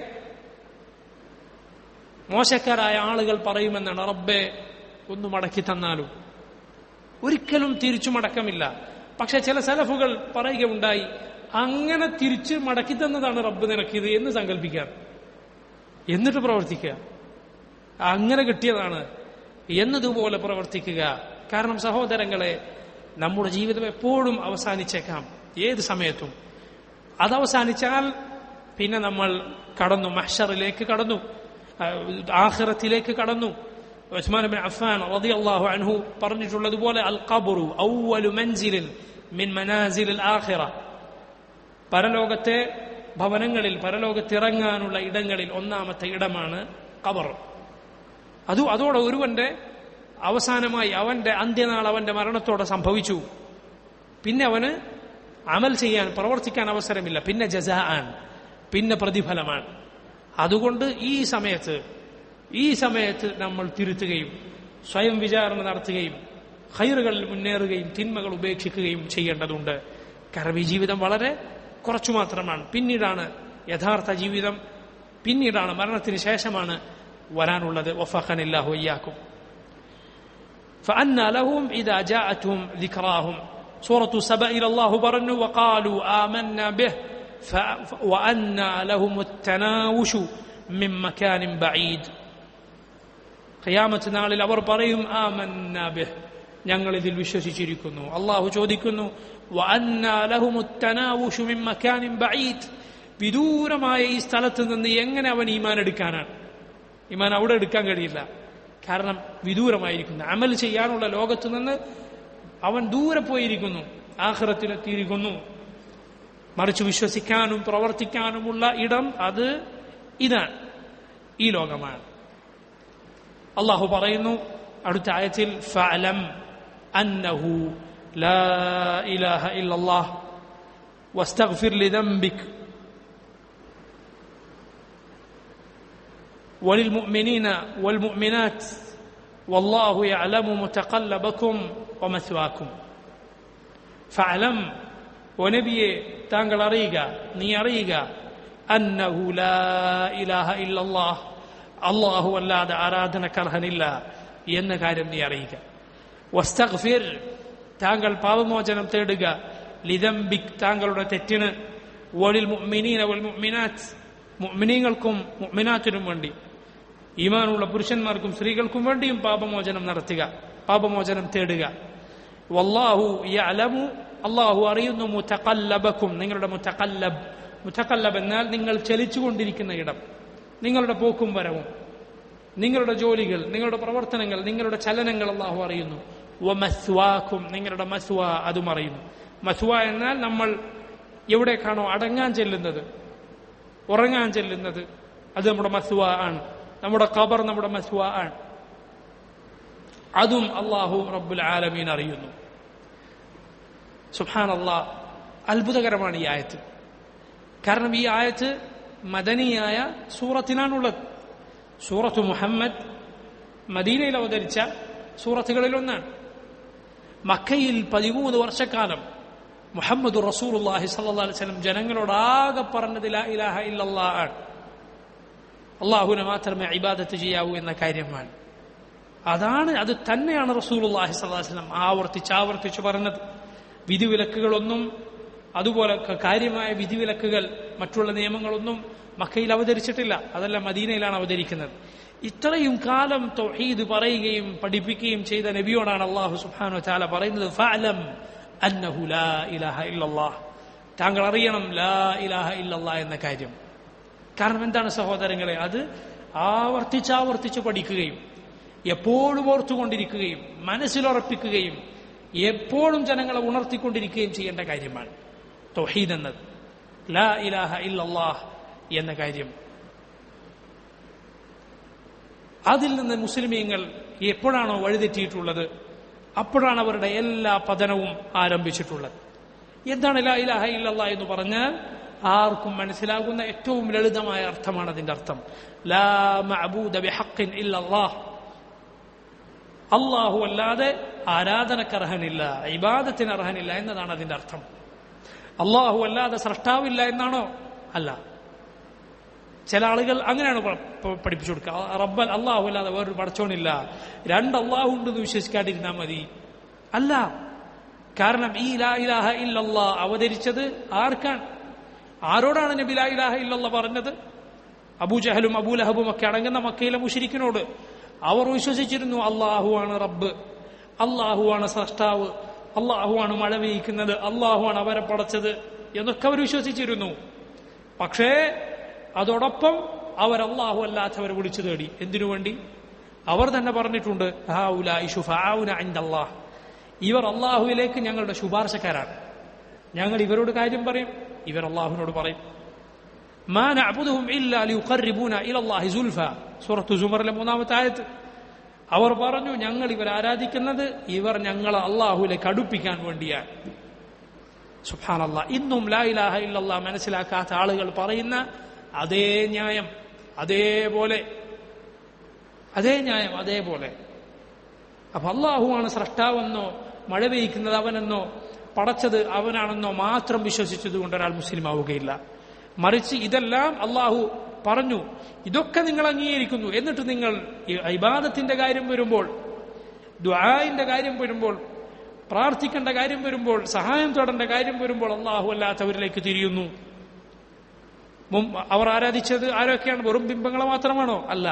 മോശക്കാരായ ആളുകൾ പറയുമെന്നാണ്, റബ്ബേ ഒന്ന് മടക്കി തന്നാലും. ഒരിക്കലും തിരിച്ചു മടക്കമില്ല. പക്ഷെ ചില സലഫുകൾ പറയുകയുണ്ടായി, അങ്ങനെ തിരിച്ച് മടക്കി തന്നതാണ് റബ്ബ് നിനക്കിത് എന്ന് സങ്കല്പിക്കുക, എന്നിട്ട് പ്രവർത്തിക്കുക, അങ്ങനെ കിട്ടിയതാണ് എന്നതുപോലെ പ്രവർത്തിക്കുക. കാരണം സഹോദരങ്ങളെ, നമ്മുടെ ജീവിതം എപ്പോഴും അവസാനിച്ചേക്കാം, ഏത് സമയത്തും. അതവസാനിച്ചാൽ പിന്നെ നമ്മൾ കടന്നു, മഹ്ശറിലേക്ക് കടന്നു, ആഖിറത്തിലേക്ക് കടന്നു. ഉസ്മാൻ ഇബ്നു അഫ്ഫാൻ റളിയല്ലാഹു അൻഹു പറഞ്ഞിട്ടുള്ളതുപോലെ, അൽ ഖബ്റു അവ്വലു മൻസിലിൻ മിൻ മനാസിലിൽ ആഖിറ. പരലോകത്തെ ഭവനങ്ങളിൽ, പരലോകത്തിറങ്ങാനുള്ള ഇടങ്ങളിൽ ഒന്നാമത്തെ ഇടമാണ് ഖബർ. അതോടെ ഒരുവന്റെ അവസാനമായി അവന്റെ അന്ത്യനാൾ അവന്റെ മരണത്തോടെ സംഭവിച്ചു. പിന്നെ അവന് അമൽ ചെയ്യാൻ, പ്രവർത്തിക്കാൻ അവസരമില്ല. പിന്നെ ജസാഅൻ, പിന്നെ പ്രതിഫലമാണ്. അതുകൊണ്ട് ഈ സമയത്ത് നമ്മൾ തിരുത്തുകയും സ്വയം വിചാരണ നടത്തുകയും ഖൈറുകളിൽ മുന്നേറുകയും തിന്മകൾ ഉപേക്ഷിക്കുകയും ചെയ്യേണ്ടതുണ്ട്. കാരണം ഈ ജീവിതം വളരെ കുറച്ചു മാത്രമാണ്. പിന്നീടാണ് യഥാർത്ഥ ജീവിതം, പിന്നീടാണ് മരണത്തിന് ശേഷമാണ് വരാനുള്ളത്. വഫഖനില്ലാഹു വഇയ്യാകും. ഫഅന്നാ ലഹും ഇദാ ജാഅതുഹും ദിക്റാഹും. സൂറത്തു സബഇൽ അല്ലാഹു പറഞ്ഞു വഖാലു ആമന്നാ ബിഹി വഅന്നാ ലഹുമുത് തനാവുശു മിൻ മകാനിൻ ബഈദ്. ഖിയാമത്ത് നാളിൽ അവർ പറയും ആമന്നാ ബിഹി, ഞങ്ങൾ ഇതിൽ വിശ്വസിച്ചിരിക്കുന്നു. അല്ലാഹു ചോദിക്കുന്നു വഅന്നാ ലഹുമുത് തനാവുശു മിൻ മകാനിൻ ബഈദ്, വിദൂരമായ ഈ സ്ഥലത്ത് നിന്ന് എങ്ങനെ അവൻ ഈമാൻ എടുക്കാനാണ്? ഈമാൻ അവിടെ എടുക്കാൻ കഴിയില്ല. കാരണം വിദൂരമായിരിക്കുന്നു. അമൽ ചെയ്യാനുള്ള ലോകത്ത് നിന്ന് അവൻ ദൂരെ പോയിരിക്കുന്നു, ആഖിറത്തിലെത്തിയിരിക്കുന്നു. മറിച്ച് വിശ്വസിക്കാനും പ്രവർത്തിക്കാനുമുള്ള ഇടം അത് ഇതാണ്, ഈ ലോകമാണ്. അല്ലാഹു പറയുന്നു അടുത്ത ആയത്തിൽ ഫഅലം അന്നഹു ലാ ഇലാഹ ഇല്ലല്ലാഹ് വസ്തഗ്ഫിർ ലിദംബിക് وللمؤمنين والمؤمنات والله يعلم متقلبكم ومثواكم. فاعلم ونبي താങ്കൾ അറിയുക, നീ അറിയുക, അന്നഹു ലാ ഇലാഹ ഇല്ലല്ലാഹ്, അല്ലാഹു അല്ലാതെ ആരാധനക്കർഹനില്ല എന്ന കാര്യം നീ അറിയുക. വസ്തഗ്ഫിർ, താങ്കൾ പാപമോചനം തേടുക, ലിദംബിക്, താങ്കളുടെ തെറ്റിന്, വലിൽ മുഅ്മിനീന വൽ മുഅ്മിനാത്ത്, മുഅ്മിനീങ്ങൾക്കും മുഅ്മിനാത്തിനും വേണ്ടി, ഈമാനുള്ള പുരുഷന്മാർക്കും സ്ത്രീകൾക്കും വേണ്ടിയും പാപമോചനം നടത്തുക, പാപമോചനം തേടുക. വല്ലാഹു യഅലമു, അല്ലാഹു അറിയുന്നു, മുതഖല്ലബക്കും, നിങ്ങളുടെ മുതഖല്ലബ് എന്നാൽ നിങ്ങൾ ചലിച്ചുകൊണ്ടിരിക്കുന്ന ഇടം, നിങ്ങളുടെ പോക്കും വരവും, നിങ്ങളുടെ ജോലികൾ, നിങ്ങളുടെ പ്രവർത്തനങ്ങൾ, നിങ്ങളുടെ ചലനങ്ങൾ അല്ലാഹു അറിയുന്നു. വമസ്വാക്കും, നിങ്ങളുടെ മസ്വ അതും അറിയുന്നു. മസ്വ എന്നാൽ നമ്മൾ എവിടേക്കാണോ അടങ്ങാൻ ചെല്ലുന്നത്, ഉറങ്ങാൻ ചെല്ലുന്നത്, അത് നമ്മുടെ മസ്വ ആണ്. നമ്മുടെ ഖബർ നമ്മുടെ മസ്വ ആണ്. അതും അല്ലാഹു റബ്ബുൽ ആലമീൻ അറിയുന്നു. സുബ്ഹാനല്ലാഹ്, അത്ഭുതകരമാണ് ഈ ആയത്ത്. കാരണം ഈ ആയത്ത് മദനിയായ സൂറത്തിനാണുള്ളത്. സൂറത്തു മുഹമ്മദ് മദീനയിൽ അവതരിച്ച സൂറത്തുകളിൽ ഒന്നാണ്. മക്കയിൽ 13 വർഷക്കാലം മുഹമ്മദ് റസൂലുള്ളാഹി സ്വല്ലല്ലാഹു അലൈഹി വസല്ലം ജനങ്ങളോടാകെ പറഞ്ഞത് ലാ ഇലാഹ ഇല്ലല്ലാഹ് ആണ്, അല്ലാഹുവിനെ മാത്രമേ ഇബാദത്ത് ചെയ്യാവൂ എന്ന കാര്യമാണ്. അത് തന്നെയാണ് റസൂലുള്ളാഹി സ്വല്ലല്ലാഹു അലൈഹി വസല്ലം ആവർത്തിച്ച് പറഞ്ഞത്. വിധിവിലക്കുകളൊന്നും, അതുപോലെ കാര്യമായ വിധിവിലക്കുകൾ, മറ്റുള്ള നിയമങ്ങളൊന്നും മക്കയിൽ അവതരിച്ചിട്ടില്ല. അതെല്ലാം മദീനയിലാണ് അവതരിക്കുന്നത്. ഇത്രയും കാലം തൗഹീദ് പറയുകയും പഠിപ്പിക്കുകയും ചെയ്ത നബിയോടാണ് അല്ലാഹു സുബ്ഹാനഹു വ തആല പറയുന്നത് ഫഅലം അന്നഹു ലാ ഇലാഹ ഇല്ലല്ലാഹ്, താങ്കൾ അറിയണം ലാ ഇലാഹ ഇല്ലല്ലാഹ് എന്ന കാര്യം. കാരണം എന്താണ് സഹോദരങ്ങളെ, അത് ആവർത്തിച്ച് പഠിക്കുകയും എപ്പോഴും ഓർത്തുകൊണ്ടിരിക്കുകയും മനസ്സിലുറപ്പിക്കുകയും എപ്പോഴും ജനങ്ങളെ ഉണർത്തിക്കൊണ്ടിരിക്കുകയും ചെയ്യേണ്ട കാര്യമാണ് തൗഹീദ് എന്നത്, ലാ ഇലാഹ ഇല്ലല്ലാഹ് എന്ന കാര്യം. അതിൽ നിന്ന് മുസ്ലിമീങ്ങൾ എപ്പോഴാണോ വഴിതെറ്റിയിട്ടുള്ളത് അപ്പോഴാണ് അവരുടെ എല്ലാ പതനവും ആരംഭിച്ചിട്ടുള്ളത്. എന്താണ് ലാ ഇലാഹ ഇല്ലല്ലാഹ് എന്ന് പറഞ്ഞാൽ ആർക്കും മനസ്സിലാകുന്ന ഏറ്റവും ലളിതമായ അർത്ഥമാണ് അതിന്റെ അർത്ഥം. ലാ മഅബൂദ ബിഹഖ്ഇൻ ഇല്ലല്ലാഹ്, അല്ലാഹു അല്ലാതെ ആരാധനക്ക് അർഹനില്ല, ഇബാദത്തിന് അർഹനില്ല എന്നതാണ് അതിന്റെ അർത്ഥം. അല്ലാഹു അല്ലാതെ സൃഷ്ടാവില്ല എന്നാണോ? അല്ല. ചില ആളുകൾ അങ്ങനെയാണ് പഠിപ്പിച്ചു കൊടുക്കുക. റബ്ബൽ അല്ലാഹു അല്ലാതെ വേറൊരു പടച്ചോനില്ല, 2 അല്ലാഹു ഉണ്ടെന്ന് വിശ്വസിക്കാതിരുന്നാൽ മതി. അല്ല, കാരണം ഈ ലാ ഇലാഹ ഇല്ലല്ലാഹ് അവതരിച്ചത് ആർക്കാണ്? ആരോടാണ് നബി ലാ ഇലാഹ ഇല്ലല്ലാഹ് പറഞ്ഞത്? അബൂജഹലും അബൂലഹബും ഒക്കെ അടങ്ങുന്ന മക്കയിലെ മുശ്രിക്കിനോട്. അവർ വിശ്വസിച്ചിരുന്നു അല്ലാഹുവാണ് റബ്ബ്, അല്ലാഹുവാണ് സ്രഷ്ടാവ്, അല്ലാഹുവാണ് മഴ പെയ്യിക്കുന്നത്, അല്ലാഹുവാണ് അവരെ പടച്ചത് എന്നൊക്കെ അവർ വിശ്വസിച്ചിരുന്നു. പക്ഷേ അതോടൊപ്പം അവർ അല്ലാഹു അല്ലാത്തവരെ വിളിച്ചു തേടി. എന്തിനു വേണ്ടി? അവർ തന്നെ പറഞ്ഞിട്ടുണ്ട് ഹൗലാഇ ശുഫാഉന ഇൻദല്ലാഹ്, ഇവർ അല്ലാഹുവിലേക്ക് ഞങ്ങളുടെ ശുപാർശക്കാരാണ്, ഞങ്ങൾ ഇവരോട് കാര്യം പറയും, ഇവർ അള്ളാഹുവിനോട് പറയും, മാ നഅ്ബുദുഹും ഇല്ലാ ലിയുഖർരിബൂന ഇലല്ലാഹി സുൽഫ, സൂറത്തു സുമറിലെ 3-ാമത്തെ ആയത്ത്. അവർ പറഞ്ഞു, ഞങ്ങൾ ഇവർ ആരാധിക്കുന്നത് ഇവർ ഞങ്ങളെ അള്ളാഹുവിലേക്ക് അടുപ്പിക്കാൻ വേണ്ടിയാണ്. സുബ്ഹാനല്ലാഹ്, ഇന്നും ലാ ഇലാഹ ഇല്ലല്ലാഹ് മനസ്സിലാക്കാത്ത ആളുകൾ പറയുന്ന അതേ ന്യായം, അതേപോലെ അപ്പൊ അള്ളാഹുവാണ് സ്രഷ്ടാവെന്നോ മഴ പെയ്യ്ക്കുന്നത് അവനെന്നോ പടച്ചത് അവനാണെന്നോ മാത്രം വിശ്വസിച്ചത് കൊണ്ട് ഒരാൾ മുസ്ലിം ആവുകയില്ല. മറിച്ച് ഇതെല്ലാം അള്ളാഹു പറഞ്ഞു, ഇതൊക്കെ നിങ്ങൾ അംഗീകരിക്കുന്നു, എന്നിട്ട് നിങ്ങൾ ഇബാദത്തിന്റെ കാര്യം വരുമ്പോൾ, ദുആഇന്റെ കാര്യം വരുമ്പോൾ, പ്രാർത്ഥിക്കേണ്ട കാര്യം വരുമ്പോൾ, സഹായം തേടേണ്ട കാര്യം വരുമ്പോൾ അള്ളാഹു അല്ലാത്തവരിലേക്ക് തിരിയുന്നു. അവർ ആരാധിച്ചത് ആരൊക്കെയാണ്? വെറും ബിംബങ്ങളെ മാത്രമാണോ? അല്ല,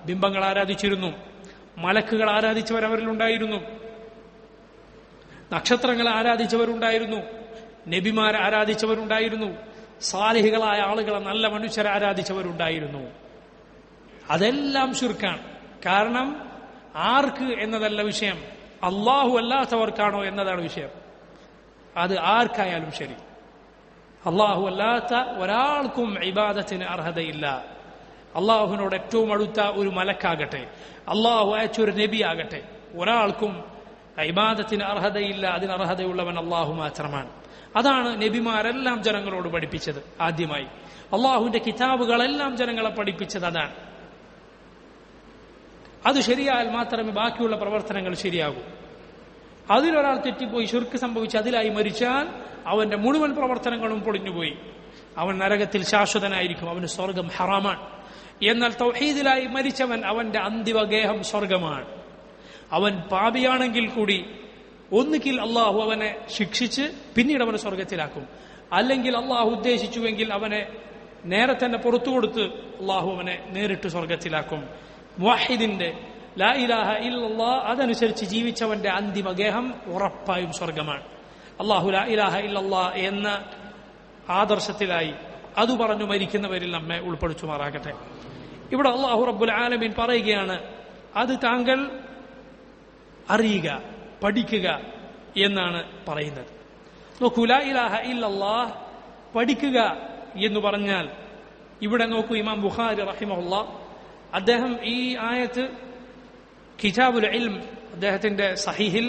ബിംബങ്ങൾ ആരാധിച്ചിരുന്നു, മലക്കുകൾ ആരാധിച്ചവരവരിലുണ്ടായിരുന്നു, നക്ഷത്രങ്ങളെ ആരാധിച്ചവരുണ്ടായിരുന്നു, നബിമാരെ ആരാധിച്ചവരുണ്ടായിരുന്നു, സാലിഹികളായ ആളുകളെ, നല്ല മനുഷ്യരെ ആരാധിച്ചവരുണ്ടായിരുന്നു. അതെല്ലാം ശിർക്കാണ്. കാരണം ആർക്ക് എന്നതല്ല വിഷയം, അള്ളാഹു അല്ലാത്തവർക്കാണോ എന്നതാണ് വിഷയം. അത് ആർക്കായാലും ശരി, അള്ളാഹു അല്ലാത്ത ഒരാൾക്കും ഇബാദത്തിന് അർഹതയില്ല. അള്ളാഹുവിനോട് ഏറ്റവും അടുത്ത ഒരു മലക്കാകട്ടെ, അള്ളാഹു അയച്ചൊരു നബി ആകട്ടെ, ഒരാൾക്കും ഇബാദത്തിന് അർഹതയില്ല. അതിന് അർഹതയുള്ളവൻ അള്ളാഹു മാത്രമാണ്. അതാണ് നബിമാരെല്ലാം ജനങ്ങളോട് പഠിപ്പിച്ചത്. ആദ്യമായി അള്ളാഹുവിന്റെ കിതാബുകളെല്ലാം ജനങ്ങളെ പഠിപ്പിച്ചത് അതാണ്. അത് ശരിയായാൽ മാത്രമേ ബാക്കിയുള്ള പ്രവർത്തനങ്ങൾ ശരിയാകൂ. അതിലൊരാൾ തെറ്റിപ്പോയി ശിർക്ക് സംഭവിച്ച് അതിലായി മരിച്ചാൽ അവന്റെ മുഴുവൻ പ്രവർത്തനങ്ങളും പൊളിഞ്ഞുപോയി. അവൻ നരകത്തിൽ ശാശ്വതനായിരിക്കും, അവന് സ്വർഗം ഹറാമാണ്. എന്നാൽ തൗഹീദിലായി മരിച്ചവൻ അവന്റെ അന്തിമഗേഹം സ്വർഗമാണ്. അവൻ പാപിയാണെങ്കിൽ കൂടി ഒന്നുകിൽ അള്ളാഹു അവനെ ശിക്ഷിച്ച് പിന്നീട് അവനെ സ്വർഗത്തിലാക്കും, അല്ലെങ്കിൽ അള്ളാഹു ഉദ്ദേശിച്ചുവെങ്കിൽ അവനെ നേരെ തന്നെ പുറത്തു കൊടുത്ത് അള്ളാഹു അവനെ നേരിട്ട് സ്വർഗത്തിലാക്കും. മുവഹിദിന്റെ ലാ ഇലാഹ ഇല്ലല്ലാഹ് അതനുസരിച്ച് ജീവിച്ചവന്റെ അന്തിമഗേഹം ഉറപ്പായും സ്വർഗമാണ്. അള്ളാഹു ലാ ഇലാഹ ഇല്ലല്ലാഹ് എന്ന ആദർശത്തിലായി അത് പറഞ്ഞു മരിക്കുന്നവരിൽ നമ്മെ ഉൾപ്പെടുത്തുമാറാകട്ടെ. ഇവിടെ അള്ളാഹു റബ്ബുൽ ആലമീൻ പറയുകയാണ്, അത് താങ്കൾ അറിയുക, പഠിക്കുക എന്നാണ് പറയുന്നത്. നോക്കൂ, ലാ ഇലാഹ ഇല്ലല്ലാഹ് പഠിക്കുക എന്ന് പറഞ്ഞാൽ ഇവിടെ നോക്കൂ, ഇമാം ബുഖാരി റഹിമഹുല്ലാഹ് അദ്ദേഹം ഈ ആയത്ത് കിതാബുൽ ഇൽം, അദ്ദേഹത്തിന്റെ സഹീഹിൽ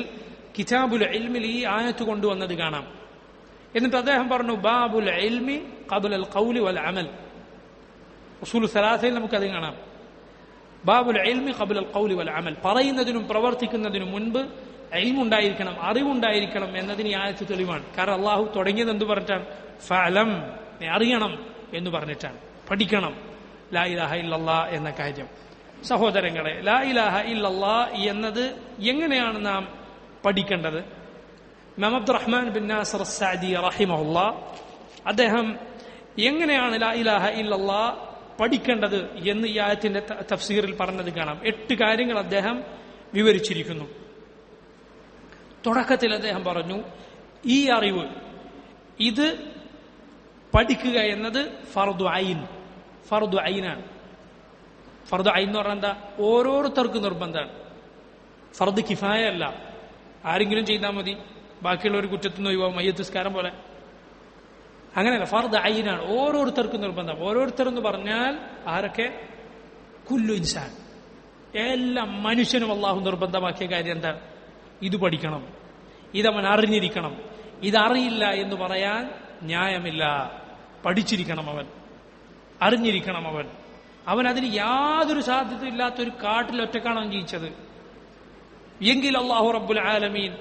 കിതാബുൽ ഇൽമിൽ ഈ ആയത്ത് കൊണ്ടുവന്നത് കാണാം. എന്നിട്ട് അദ്ദേഹം പറഞ്ഞു, ബാബുൽ ഇൽമി ഖബ്ലൽ ഖൗലി വൽ അമൽ. ഉസൂലു സലാസയിൽ നമുക്കത് കാണാം. ബാബുൽ ഇൽമി ഖബ്ലൽ ഖൗലി വൽ അമൽ, പറയുന്നതിനും പ്രവർത്തിക്കുന്നതിനും മുൻപ് ഇൽമുണ്ടായിരിക്കണം, അറിവുണ്ടായിരിക്കണം എന്നതിന് ഈ ആയത്ത് തെളിവാണ്. കാരണം അള്ളാഹു തുടങ്ങിയത് എന്ത് പറഞ്ഞിട്ടാണ്? ഫഅലം, നീ അറിയണം എന്ന് പറഞ്ഞിട്ടാണ്, പഠിക്കണം ലാ ഇലാഹ ഇല്ലല്ലാഹ് എന്ന കാര്യം. സഹോദരങ്ങളെ, ലാ ഇലാഹ ഇല്ലല്ലാഹ് എന്നത് എങ്ങനെയാണ് നാം പഠിക്കേണ്ടത്? ഇമാം അബ്ദുറഹ്മാൻ ബിൻ നാസിർ അസ്സഅദി റഹിമഹുല്ലാഹ് അദ്ദേഹം എങ്ങനെയാണ് ലാ ഇലാഹ ഇല്ലല്ലാഹ് പഠിക്കേണ്ടത് എന്ന് ഈ ആയത്തിന്റെ തഫ്സീറിൽ പറഞ്ഞത് കാണാം. 8 കാര്യങ്ങൾ അദ്ദേഹം വിവരിച്ചിരിക്കുന്നു. തുടക്കത്തിൽ അദ്ദേഹം പറഞ്ഞു, ഈ അറിവ്, ഇത് പഠിക്കുക എന്നത് ഫർദു ഐനാണ്. ഫർദു ഐൻ എന്ന് പറഞ്ഞാൽ എന്താ? ഓരോരുത്തർക്കും നിർബന്ധമാണ്. ഫർദ് കിഫായ അല്ല, ആരെങ്കിലും ചെയ്താൽ മതി, ബാക്കിയുള്ളവർ കുറ്റത്തുനിന്ന് ഒഴിവാകും, മയ്യത്തുസ്കാരം പോലെ. അങ്ങനെയല്ല, ഫർദ് ഐനാണ്, ഓരോരുത്തർക്കും നിർബന്ധം. ഓരോരുത്തർ എന്ന് പറഞ്ഞാൽ ആരൊക്കെ? കുല്ലു ഇൻസാൻ, എല്ലാ മനുഷ്യനും അള്ളാഹു നിർബന്ധമാക്കിയ കാര്യം എന്താണ്? ഇത് പഠിക്കണം, ഇതവൻ അറിഞ്ഞിരിക്കണം. ഇതറിയില്ല എന്ന് പറയാൻ ന്യായമില്ല. പഠിച്ചിരിക്കണം അവൻ, അറിഞ്ഞിരിക്കണം അവൻ. അവൻ അതിന് യാതൊരു സാധ്യതയില്ലാത്തൊരു കാട്ടിൽ ഒറ്റക്കാണ് അവൻ ജീവിച്ചത് എങ്കിൽ അള്ളാഹു റബ്ബുൽ ആലമീൻ,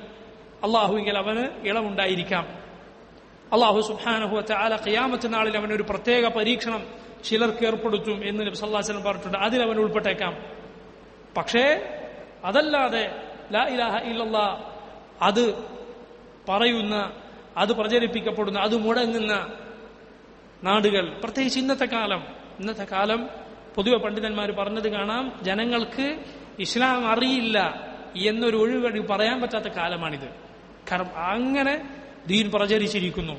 അള്ളാഹുവിൽ അവന് ഇളവുണ്ടായിരിക്കാം. അള്ളാഹു സുബ്ഹാനഹു വ തആല ഖിയാമത്ത് നാളിൽ അവനൊരു പ്രത്യേക പരീക്ഷണം ചിലർക്ക് ഏർപ്പെടുത്തും എന്ന് നബി സല്ലല്ലാഹു അലൈഹി വസല്ലം പറഞ്ഞിട്ടുണ്ട്. അതിലവൻ ഉൾപ്പെട്ടേക്കാം. പക്ഷേ അതല്ലാതെ ലാ ഇലാഹ ഇല്ലല്ലാഹ് അത് പറയുന്ന, അത് പ്രചരിപ്പിക്കപ്പെടുന്ന, അത് മുടങ്ങുന്ന നാടുകൾ, പ്രത്യേകിച്ച് ഇന്നത്തെ കാലം പൊതുവെ പണ്ഡിതന്മാർ പറഞ്ഞത് കാണാം, ജനങ്ങൾക്ക് ഇസ്ലാം അറിയില്ല എന്നൊരു ഒഴിവഴി പറയാൻ പറ്റാത്ത കാലമാണിത്. കാരണം അങ്ങനെ ദീൻ പ്രചരിച്ചിരിക്കുന്നു,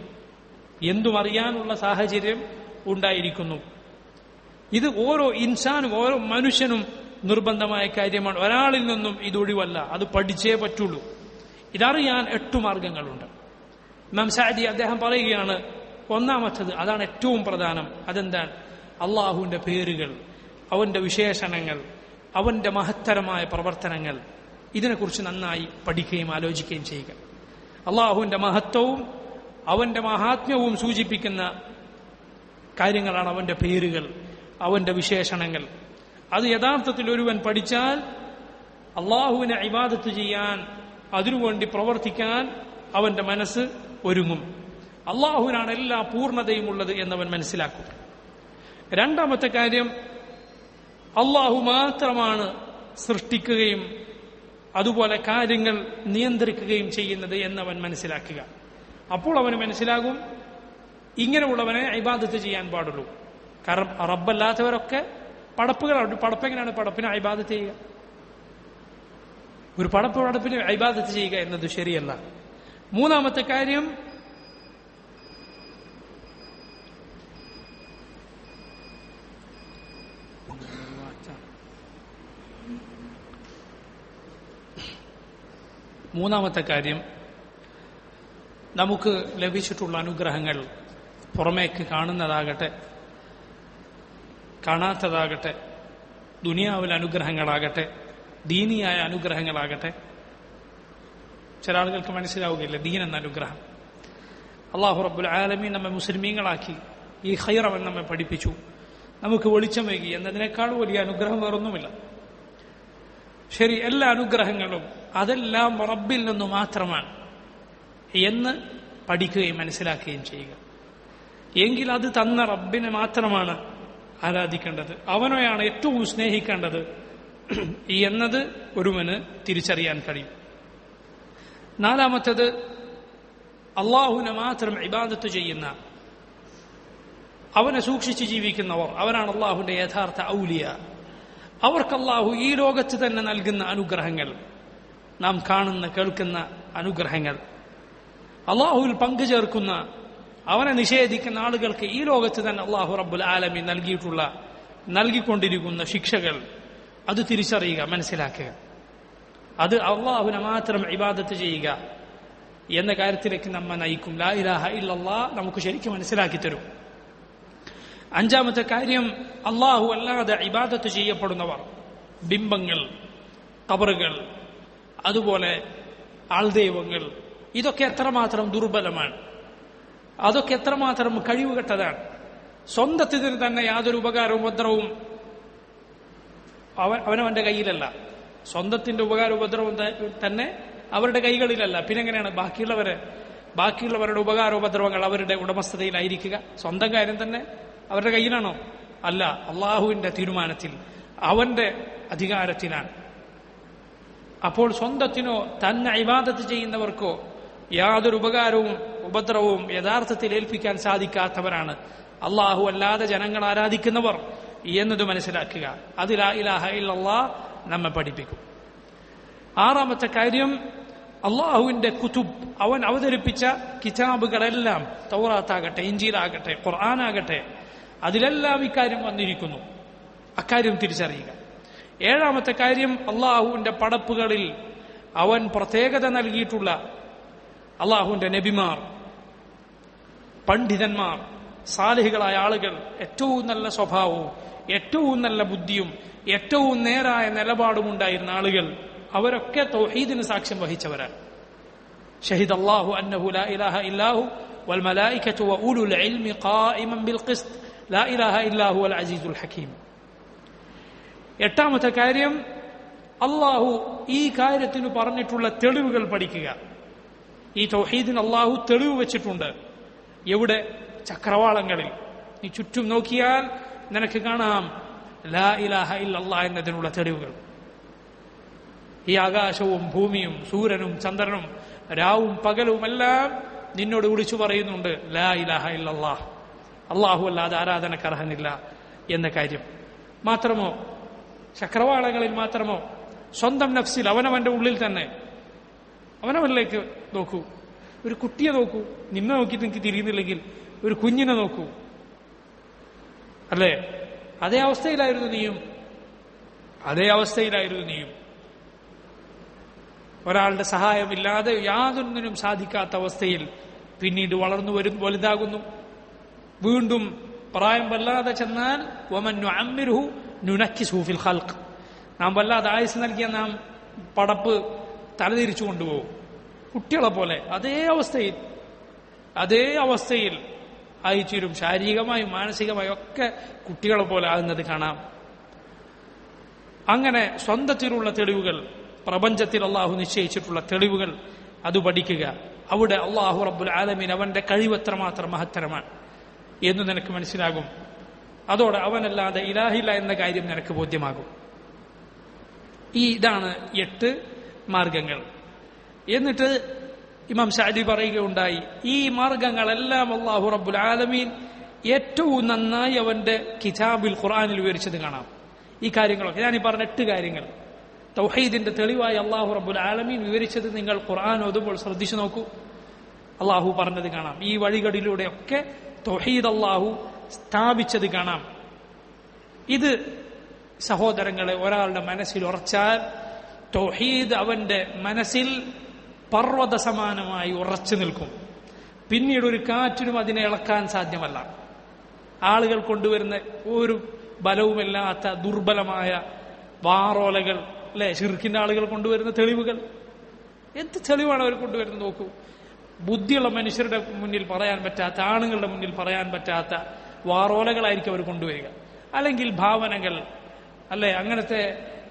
എന്തും അറിയാനുള്ള സാഹചര്യം ഉണ്ടായിരിക്കുന്നു. ഇത് ഓരോ ഇൻസാനും ഓരോ മനുഷ്യനും നിർബന്ധമായ കാര്യമാണ്. ഒരാളിൽ നിന്നും ഇത് ഒഴിവല്ല, അത് പഠിച്ചേ പറ്റുള്ളൂ. ഇതറിയാൻ 8 മാർഗങ്ങളുണ്ട്. ഇമാം സഅദി അദ്ദേഹം പറയുകയാണ്, ഒന്നാമത്തത്, അതാണ് ഏറ്റവും പ്രധാനം. അതെന്താണ്? അള്ളാഹുവിന്റെ പേരുകൾ, അവന്റെ വിശേഷണങ്ങൾ, അവന്റെ മഹത്തരമായ പ്രവർത്തനങ്ങൾ, ഇതിനെക്കുറിച്ച് നന്നായി പഠിക്കുകയും ആലോചിക്കുകയും ചെയ്യുക. അള്ളാഹുവിന്റെ മഹത്വവും അവന്റെ മഹാത്മ്യവും സൂചിപ്പിക്കുന്ന കാര്യങ്ങളാണ് അവന്റെ പേരുകൾ, അവന്റെ വിശേഷണങ്ങൾ. അത് യഥാർത്ഥത്തിൽ ഒരുവൻ പഠിച്ചാൽ അള്ളാഹുവിനെ ഇബാദത്ത് ചെയ്യാൻ, അതിനുവേണ്ടി പ്രവർത്തിക്കാൻ അവന്റെ മനസ്സ് ഒരുങ്ങും. അള്ളാഹുവിനാണ് എല്ലാ പൂർണ്ണതയും ഉള്ളത് എന്നവൻ മനസ്സിലാക്കും. രണ്ടാമത്തെ കാര്യം, അള്ളാഹു മാത്രമാണ് സൃഷ്ടിക്കുകയും അതുപോലെ കാര്യങ്ങൾ നിയന്ത്രിക്കുകയും ചെയ്യുന്നത് എന്നവൻ മനസ്സിലാക്കുക. അപ്പോൾ അവന് മനസ്സിലാകും ഇങ്ങനെയുള്ളവനെ ഇബാദത്ത് ചെയ്യാൻ പാടുള്ളൂ. കാരണം റബ്ബല്ലാത്തവരൊക്കെ പടപ്പുകളാണ്. പടപ്പെങ്ങനെയാണ് പടപ്പിനെ ഇബാദത്ത് ചെയ്യുക? ഒരു പടപ്പിന് ഇബാദത്ത് ചെയ്യുക എന്നത് ശരിയല്ല. മൂന്നാമത്തെ കാര്യം, നമുക്ക് ലഭിച്ചിട്ടുള്ള അനുഗ്രഹങ്ങൾ പുറമേക്ക് കാണുന്നതാകട്ടെ കാണാത്തതാകട്ടെ, ദുനിയാവിലെ അനുഗ്രഹങ്ങളാകട്ടെ ദീനിയായ അനുഗ്രഹങ്ങളാകട്ടെ, ചില ആളുകൾക്ക് മനസ്സിലാവുകയില്ല ദീൻ എന്ന അനുഗ്രഹം. അല്ലാഹു റബ്ബുൽ ആലമീൻ നമ്മെ മുസ്ലിമീങ്ങളാക്കി, ഈ ഖൈറവൻ നമ്മെ പഠിപ്പിച്ചു, നമുക്ക് വെളിച്ചമേകി എന്നതിനേക്കാൾ വലിയ അനുഗ്രഹം വേറൊന്നുമില്ല. ശരി, എല്ലാ അനുഗ്രഹങ്ങളും അതെല്ലാം റബ്ബിൽ നിന്ന് മാത്രമാണ് എന്ന് പഠിക്കുകയും മനസ്സിലാക്കുകയും ചെയ്യുക. എങ്കിൽ അത് തന്ന റബ്ബിനെ മാത്രമാണ് ആരാധിക്കേണ്ടത്, അവനെയാണ് ഏറ്റവും സ്നേഹിക്കേണ്ടത് എന്നത് ഒരുവന് തിരിച്ചറിയാൻ കഴിയും. നാലാമത്തത്, അള്ളാഹുവിനെ മാത്രം ഇബാദത്ത് ചെയ്യുന്ന, അവനെ സൂക്ഷിച്ച് ജീവിക്കുന്നവർ, അവരാണ് അള്ളാഹുവിന്റെ യഥാർത്ഥ ഔലിയ. അവർക്ക് അള്ളാഹു ഈ ലോകത്ത് തന്നെ നൽകുന്ന അനുഗ്രഹങ്ങൾ, നാം കാണുന്ന കേൾക്കുന്ന അനുഗ്രഹങ്ങൾ, അള്ളാഹുവിൽ പങ്കുചേർക്കുന്ന, അവനെ നിഷേധിക്കുന്ന ആളുകൾക്ക് ഈ ലോകത്ത് തന്നെ അള്ളാഹു റബ്ബുൽ ആലമീൻ നൽകിക്കൊണ്ടിരിക്കുന്ന ശിക്ഷകൾ, അത് തിരിച്ചറിയുക, മനസ്സിലാക്കുക. അത് അള്ളാഹുവിനെ മാത്രം ഇബാദത്ത് ചെയ്യുക എന്ന കാര്യത്തിലേക്ക് നമ്മെ നയിക്കും. ലാ ഇലാഹ ഇല്ലല്ലാഹ് നമുക്ക് ശരിക്കും മനസ്സിലാക്കി തരും. അഞ്ചാമത്തെ കാര്യം, അള്ളാഹു അല്ലാതെ ഇബാദത്ത് ചെയ്യപ്പെടുന്നവർ, ബിംബങ്ങൾ, ഖബറുകൾ, അതുപോലെ ആൾദൈവങ്ങൾ, ഇതൊക്കെ എത്രമാത്രം ദുർബലമാണ്, അതൊക്കെ എത്രമാത്രം കഴിവുകെട്ടതാണ്. സ്വന്തത്തിന് തന്നെ യാതൊരു ഉപകാരവും ഉപദ്രവവും അവനവന്റെ കയ്യിലല്ല. സ്വന്തത്തിന്റെ ഉപകാരവും ഉപദ്രവവും തന്നെ അവരുടെ കൈകളിലല്ല. പിന്നെ എങ്ങനെയാണ് ബാക്കിയുള്ളവരുടെ ഉപകാര ഉപദ്രവങ്ങൾ അവരുടെ ഉടമസ്ഥതയിലായിരിക്കുക? സ്വന്തം കാര്യം തന്നെ അവരുടെ കയ്യിലാണോ? അല്ല, അള്ളാഹുവിന്റെ തീരുമാനത്തിൽ, അവന്റെ അധികാരത്തിലാണ്. അപ്പോൾ സ്വന്തത്തിനോ തന്നെ ഇബാദത്ത് ചെയ്യുന്നവർക്കോ യാതൊരു ഉപകാരവും ഉപദ്രവവും യഥാർത്ഥത്തിൽ ഏൽപ്പിക്കാൻ സാധിക്കാത്തവരാണ് അള്ളാഹു അല്ലാതെ ജനങ്ങൾ ആരാധിക്കുന്നവർ എന്നത് മനസ്സിലാക്കുക. അത് ലാ ഇലാഹ ഇല്ലല്ലാഹ് നമ്മെ പഠിപ്പിക്കും. ആറാമത്തെ കാര്യം, അള്ളാഹുവിന്റെ കുതുബ്, അവൻ അവതരിപ്പിച്ച കിതാബുകളെല്ലാം, തൗറാത്താകട്ടെ, ഇഞ്ചീലാകട്ടെ, ഖുർആനാകട്ടെ, അതിലെല്ലാം ഇക്കാര്യം വന്നിരിക്കുന്നു. അക്കാര്യം തിരിച്ചറിയുക. ഏഴാമത്തെ കാര്യം, അള്ളാഹുവിന്റെ പടപ്പുകളിൽ അവൻ പ്രത്യേകത നൽകിയിട്ടുള്ള അള്ളാഹുവിന്റെ നബിമാർ, പണ്ഡിതന്മാർ, സാലിഹുകളായ ആളുകൾ, ഏറ്റവും നല്ല സ്വഭാവവും ഏറ്റവും നല്ല ബുദ്ധിയും ഏറ്റവും നേരായ നിലപാടും ഉണ്ടായിരുന്ന ആളുകൾ, അവരൊക്കെ തൗഹീദിന് സാക്ഷ്യം വഹിച്ചവരാണ്. ഷഹിദ അല്ലാഹു അന്നഹു ലാ ഇലാഹ ഇല്ലാഹു വൽ മലായികതു വ ഉലുൽ ഇൽമി ഖായിമൻ ബിൽ ഖിസ്ത് ലാ ഇലാഹ ഇല്ലാഹു വൽ അസീസുൽ ഹകീം. എട്ടാമത്തെ കാര്യം, അള്ളാഹു ഈ കാര്യത്തിന് പറഞ്ഞിട്ടുള്ള തെളിവുകൾ പഠിക്കുക. ഈ തൗഹീദിന് അള്ളാഹു തെളിവ് വെച്ചിട്ടുണ്ട്. എവിടെ? ചക്രവാളങ്ങളിൽ. നീ ചുറ്റും നോക്കിയാൽ നിനക്ക് കാണാം ലാ ഇലാഹ ഇല്ലല്ലാഹ് എന്നതിനുള്ള തെളിവുകൾ. ഈ ആകാശവും ഭൂമിയും സൂര്യനും ചന്ദ്രനും രാവും പകലുമെല്ലാം നിന്നോട് വിളിച്ചു പറയുന്നുണ്ട് ലാ ഇലാഹ ഇല്ലല്ലാഹ്, അള്ളാഹു അല്ലാതെ ആരാധനക്ക് അർഹനില്ല എന്ന കാര്യം. മാത്രമോ, ചക്രവാളങ്ങളിൽ മാത്രമോ, സ്വന്തം നഫ്സിൽ, അവനവന്റെ ഉള്ളിൽ തന്നെ, അവനവനിലേക്ക് നോക്കൂ. ഒരു കുട്ടിയെ നോക്കൂ, നിന്നെ നോക്കിയിട്ട് എനിക്ക് തിരിയുന്നില്ലെങ്കിൽ ഒരു കുഞ്ഞിനെ നോക്കൂ, അല്ലേ? അതേ അവസ്ഥയിലായിരുന്നു നീയും. ഒരാളുടെ സഹായമില്ലാതെ യാതൊന്നിനും സാധിക്കാത്ത അവസ്ഥയിൽ പിന്നീട് വളർന്നു വലുതാകുന്നു. വീണ്ടും പ്രായം വല്ലാതെ ചെന്നാൽ വമൻ നുഅമ്മിറുഹു നുനക്കിസുഹു ഫിൽ ഖൽഖ്, നാം വല്ലാതെ ആയുസ് നൽകിയ നാം പടപ്പ് തലതിരിച്ചു കൊണ്ടുപോകും. കുട്ടികളെ പോലെ അതേ അവസ്ഥയിൽ ആയിത്തീരും. ശാരീരികമായും മാനസികമായും ഒക്കെ കുട്ടികളെ പോലെ ആകുന്നത് കാണാം. അങ്ങനെ സ്വന്തത്തിലുള്ള തെളിവുകൾ, പ്രപഞ്ചത്തിൽ അള്ളാഹു നിശ്ചയിച്ചിട്ടുള്ള തെളിവുകൾ അത് പഠിക്കുക. അവിടെ അള്ളാഹു റബ്ബുൽ ആലമീൻ അവന്റെ കഴിവെത്രമാത്രം മഹത്തരമാണ് എന്ന് നിനക്ക് മനസ്സിലാകും. അതോടെ അവനല്ലാതെ ഇലാഹില്ല എന്ന കാര്യം നിനക്ക് ബോധ്യമാകും. ഇതാണ് 8 മാർഗങ്ങൾ. എന്നിട്ട് ഇമാം സഅദി പറയുകയുണ്ടായി, ഈ മാർഗങ്ങളെല്ലാം അല്ലാഹു റബ്ബുൽ ആലമീൻ ഏറ്റവും നന്നായി അവന്റെ കിതാബിൽ ഖുർആനിൽ വിവരിച്ചത് കാണാം. ഈ കാര്യങ്ങളൊക്കെ ഞാനീ പറഞ്ഞ 8 കാര്യങ്ങൾ തൗഹീദിന്റെ തെളിവായി അല്ലാഹു റബ്ബുൽ ആലമീൻ വിവരിച്ചത് നിങ്ങൾ ഖുർആൻ ഓതുമ്പോൾ ശ്രദ്ധിച്ചു നോക്കൂ. അല്ലാഹു പറഞ്ഞത് കാണാം. ഈ വഴികളിലൂടെയൊക്കെ തൗഹീദ് അല്ലാഹു സ്ഥാപിച്ചത് കാണാം. ഇത് സഹോദരങ്ങളെ, ഒരാളുടെ മനസ്സിൽ ഉറച്ചാൽ തൗഹീദ് അവന്റെ മനസ്സിൽ പർവ്വത സമാനമായി ഉറച്ചു നിൽക്കും. പിന്നീട് ഒരു കാറ്റിനും അതിനെ ഇളക്കാൻ സാധ്യമല്ല. ആളുകൾ കൊണ്ടുവരുന്ന ഒരു ബലവുമില്ലാത്ത ദുർബലമായ വാറോലകൾ, അല്ലെ, ശിർക്കിന്റെ ആളുകൾ കൊണ്ടുവരുന്ന തെളിവുകൾ, എന്ത് തെളിവാണ് അവർ കൊണ്ടുവരുന്നത് നോക്കൂ. ബുദ്ധിയുള്ള മനുഷ്യരുടെ മുന്നിൽ പറയാൻ പറ്റാത്ത, ആണുങ്ങളുടെ മുന്നിൽ പറയാൻ പറ്റാത്ത വാറോലകളായിരിക്കും അവർ കൊണ്ടുവരിക. അല്ലെങ്കിൽ ഭാവനകൾ, അല്ലെ, അങ്ങനത്തെ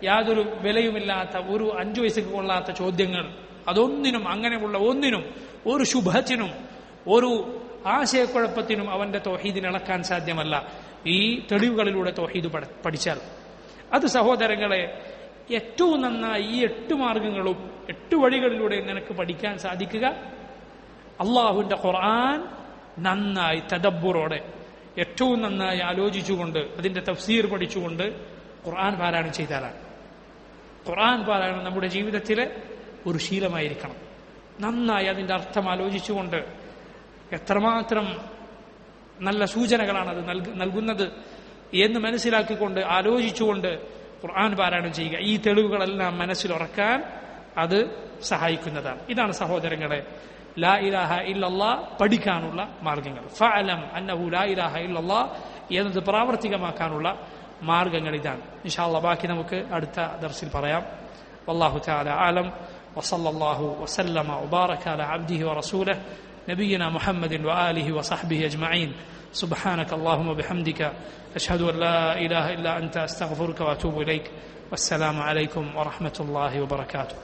യാതൊരു വിലയുമില്ലാത്ത, ഒരു 5 വയസ്സൊക്കെ കൊള്ളാത്ത ചോദ്യങ്ങൾ, അതൊന്നിനും, അങ്ങനെയുള്ള ഒന്നിനും, ഒരു ശുഭത്തിനും ഒരു ആശയക്കുഴപ്പത്തിനും അവന്റെ തൗഹീദിനെ ഇളക്കാൻ സാധ്യമല്ല. ഈ തെളിവുകളിലൂടെ തൗഹീദ് പഠിച്ചാൽ അത് സഹോദരങ്ങളെ ഏറ്റവും നന്നായി ഈ 8 മാർഗങ്ങളും 8 വഴികളിലൂടെ നിനക്ക് പഠിക്കാൻ സാധിക്കുക അള്ളാഹുവിന്റെ ഖുർആൻ നന്നായി തദബ്ബുറോടെ ഏറ്റവും നന്നായി ആലോചിച്ചുകൊണ്ട് അതിന്റെ തഫ്സീർ പഠിച്ചുകൊണ്ട് ഖുർആൻ പാരായണം ചെയ്താലാണ്. ഖുർആൻ പാരായണം നമ്മുടെ ജീവിതത്തിലെ ഒരു ശീലമായിരിക്കണം. നന്നായി അതിന്റെ അർത്ഥം ആലോചിച്ചുകൊണ്ട് എത്രമാത്രം നല്ല സൂചനകളാണ് അത് നൽകുന്നത് എന്ന് മനസ്സിലാക്കിക്കൊണ്ട് ആലോചിച്ചുകൊണ്ട് ഖുർആൻ പാരായണം ചെയ്യുക. ഈ തെളിവുകളെല്ലാം മനസ്സിലുറക്കാൻ അത് സഹായിക്കുന്നതാണ്. ഇതാണ് സഹോദരങ്ങളെ ലാ ഇലാഹ ഇല്ലല്ലാഹ് പഠിക്കാനുള്ള മാർഗങ്ങൾ. ഫഅലം അന്നഹു ലാ ഇലാഹ ഇല്ലല്ലാഹ് എന്നത് പ്രാവർത്തികമാക്കാനുള്ള മാർഗങ്ങൾ ഇതാണ്. ഇൻഷാ അല്ലാഹ് ബാക്കി നമുക്ക് അടുത്ത ദർസിൽ പറയാം. വല്ലാഹു തആല ആലം. വസല്ലല്ലാഹു വസല്ലമ വബാറക അലാ അബ്ദിഹി വറസൂലിഹി നബിയിനാ മുഹമ്മദിൻ വആലിഹി വസഹ്ബിഹി അജ്മഈൻ. സുബ്ഹാനക അല്ലാഹുമ്മ ബിഹംദിക അശ്ഹദു അൻ ലാ ഇലാഹ ഇല്ലാ അൻത അസ്തഗ്ഫിറുക വഅതൂബു ഇലൈക്. വസ്സലാമു അലൈക്കും വറഹ്മത്തുള്ളാഹി വബറകാതുഹു.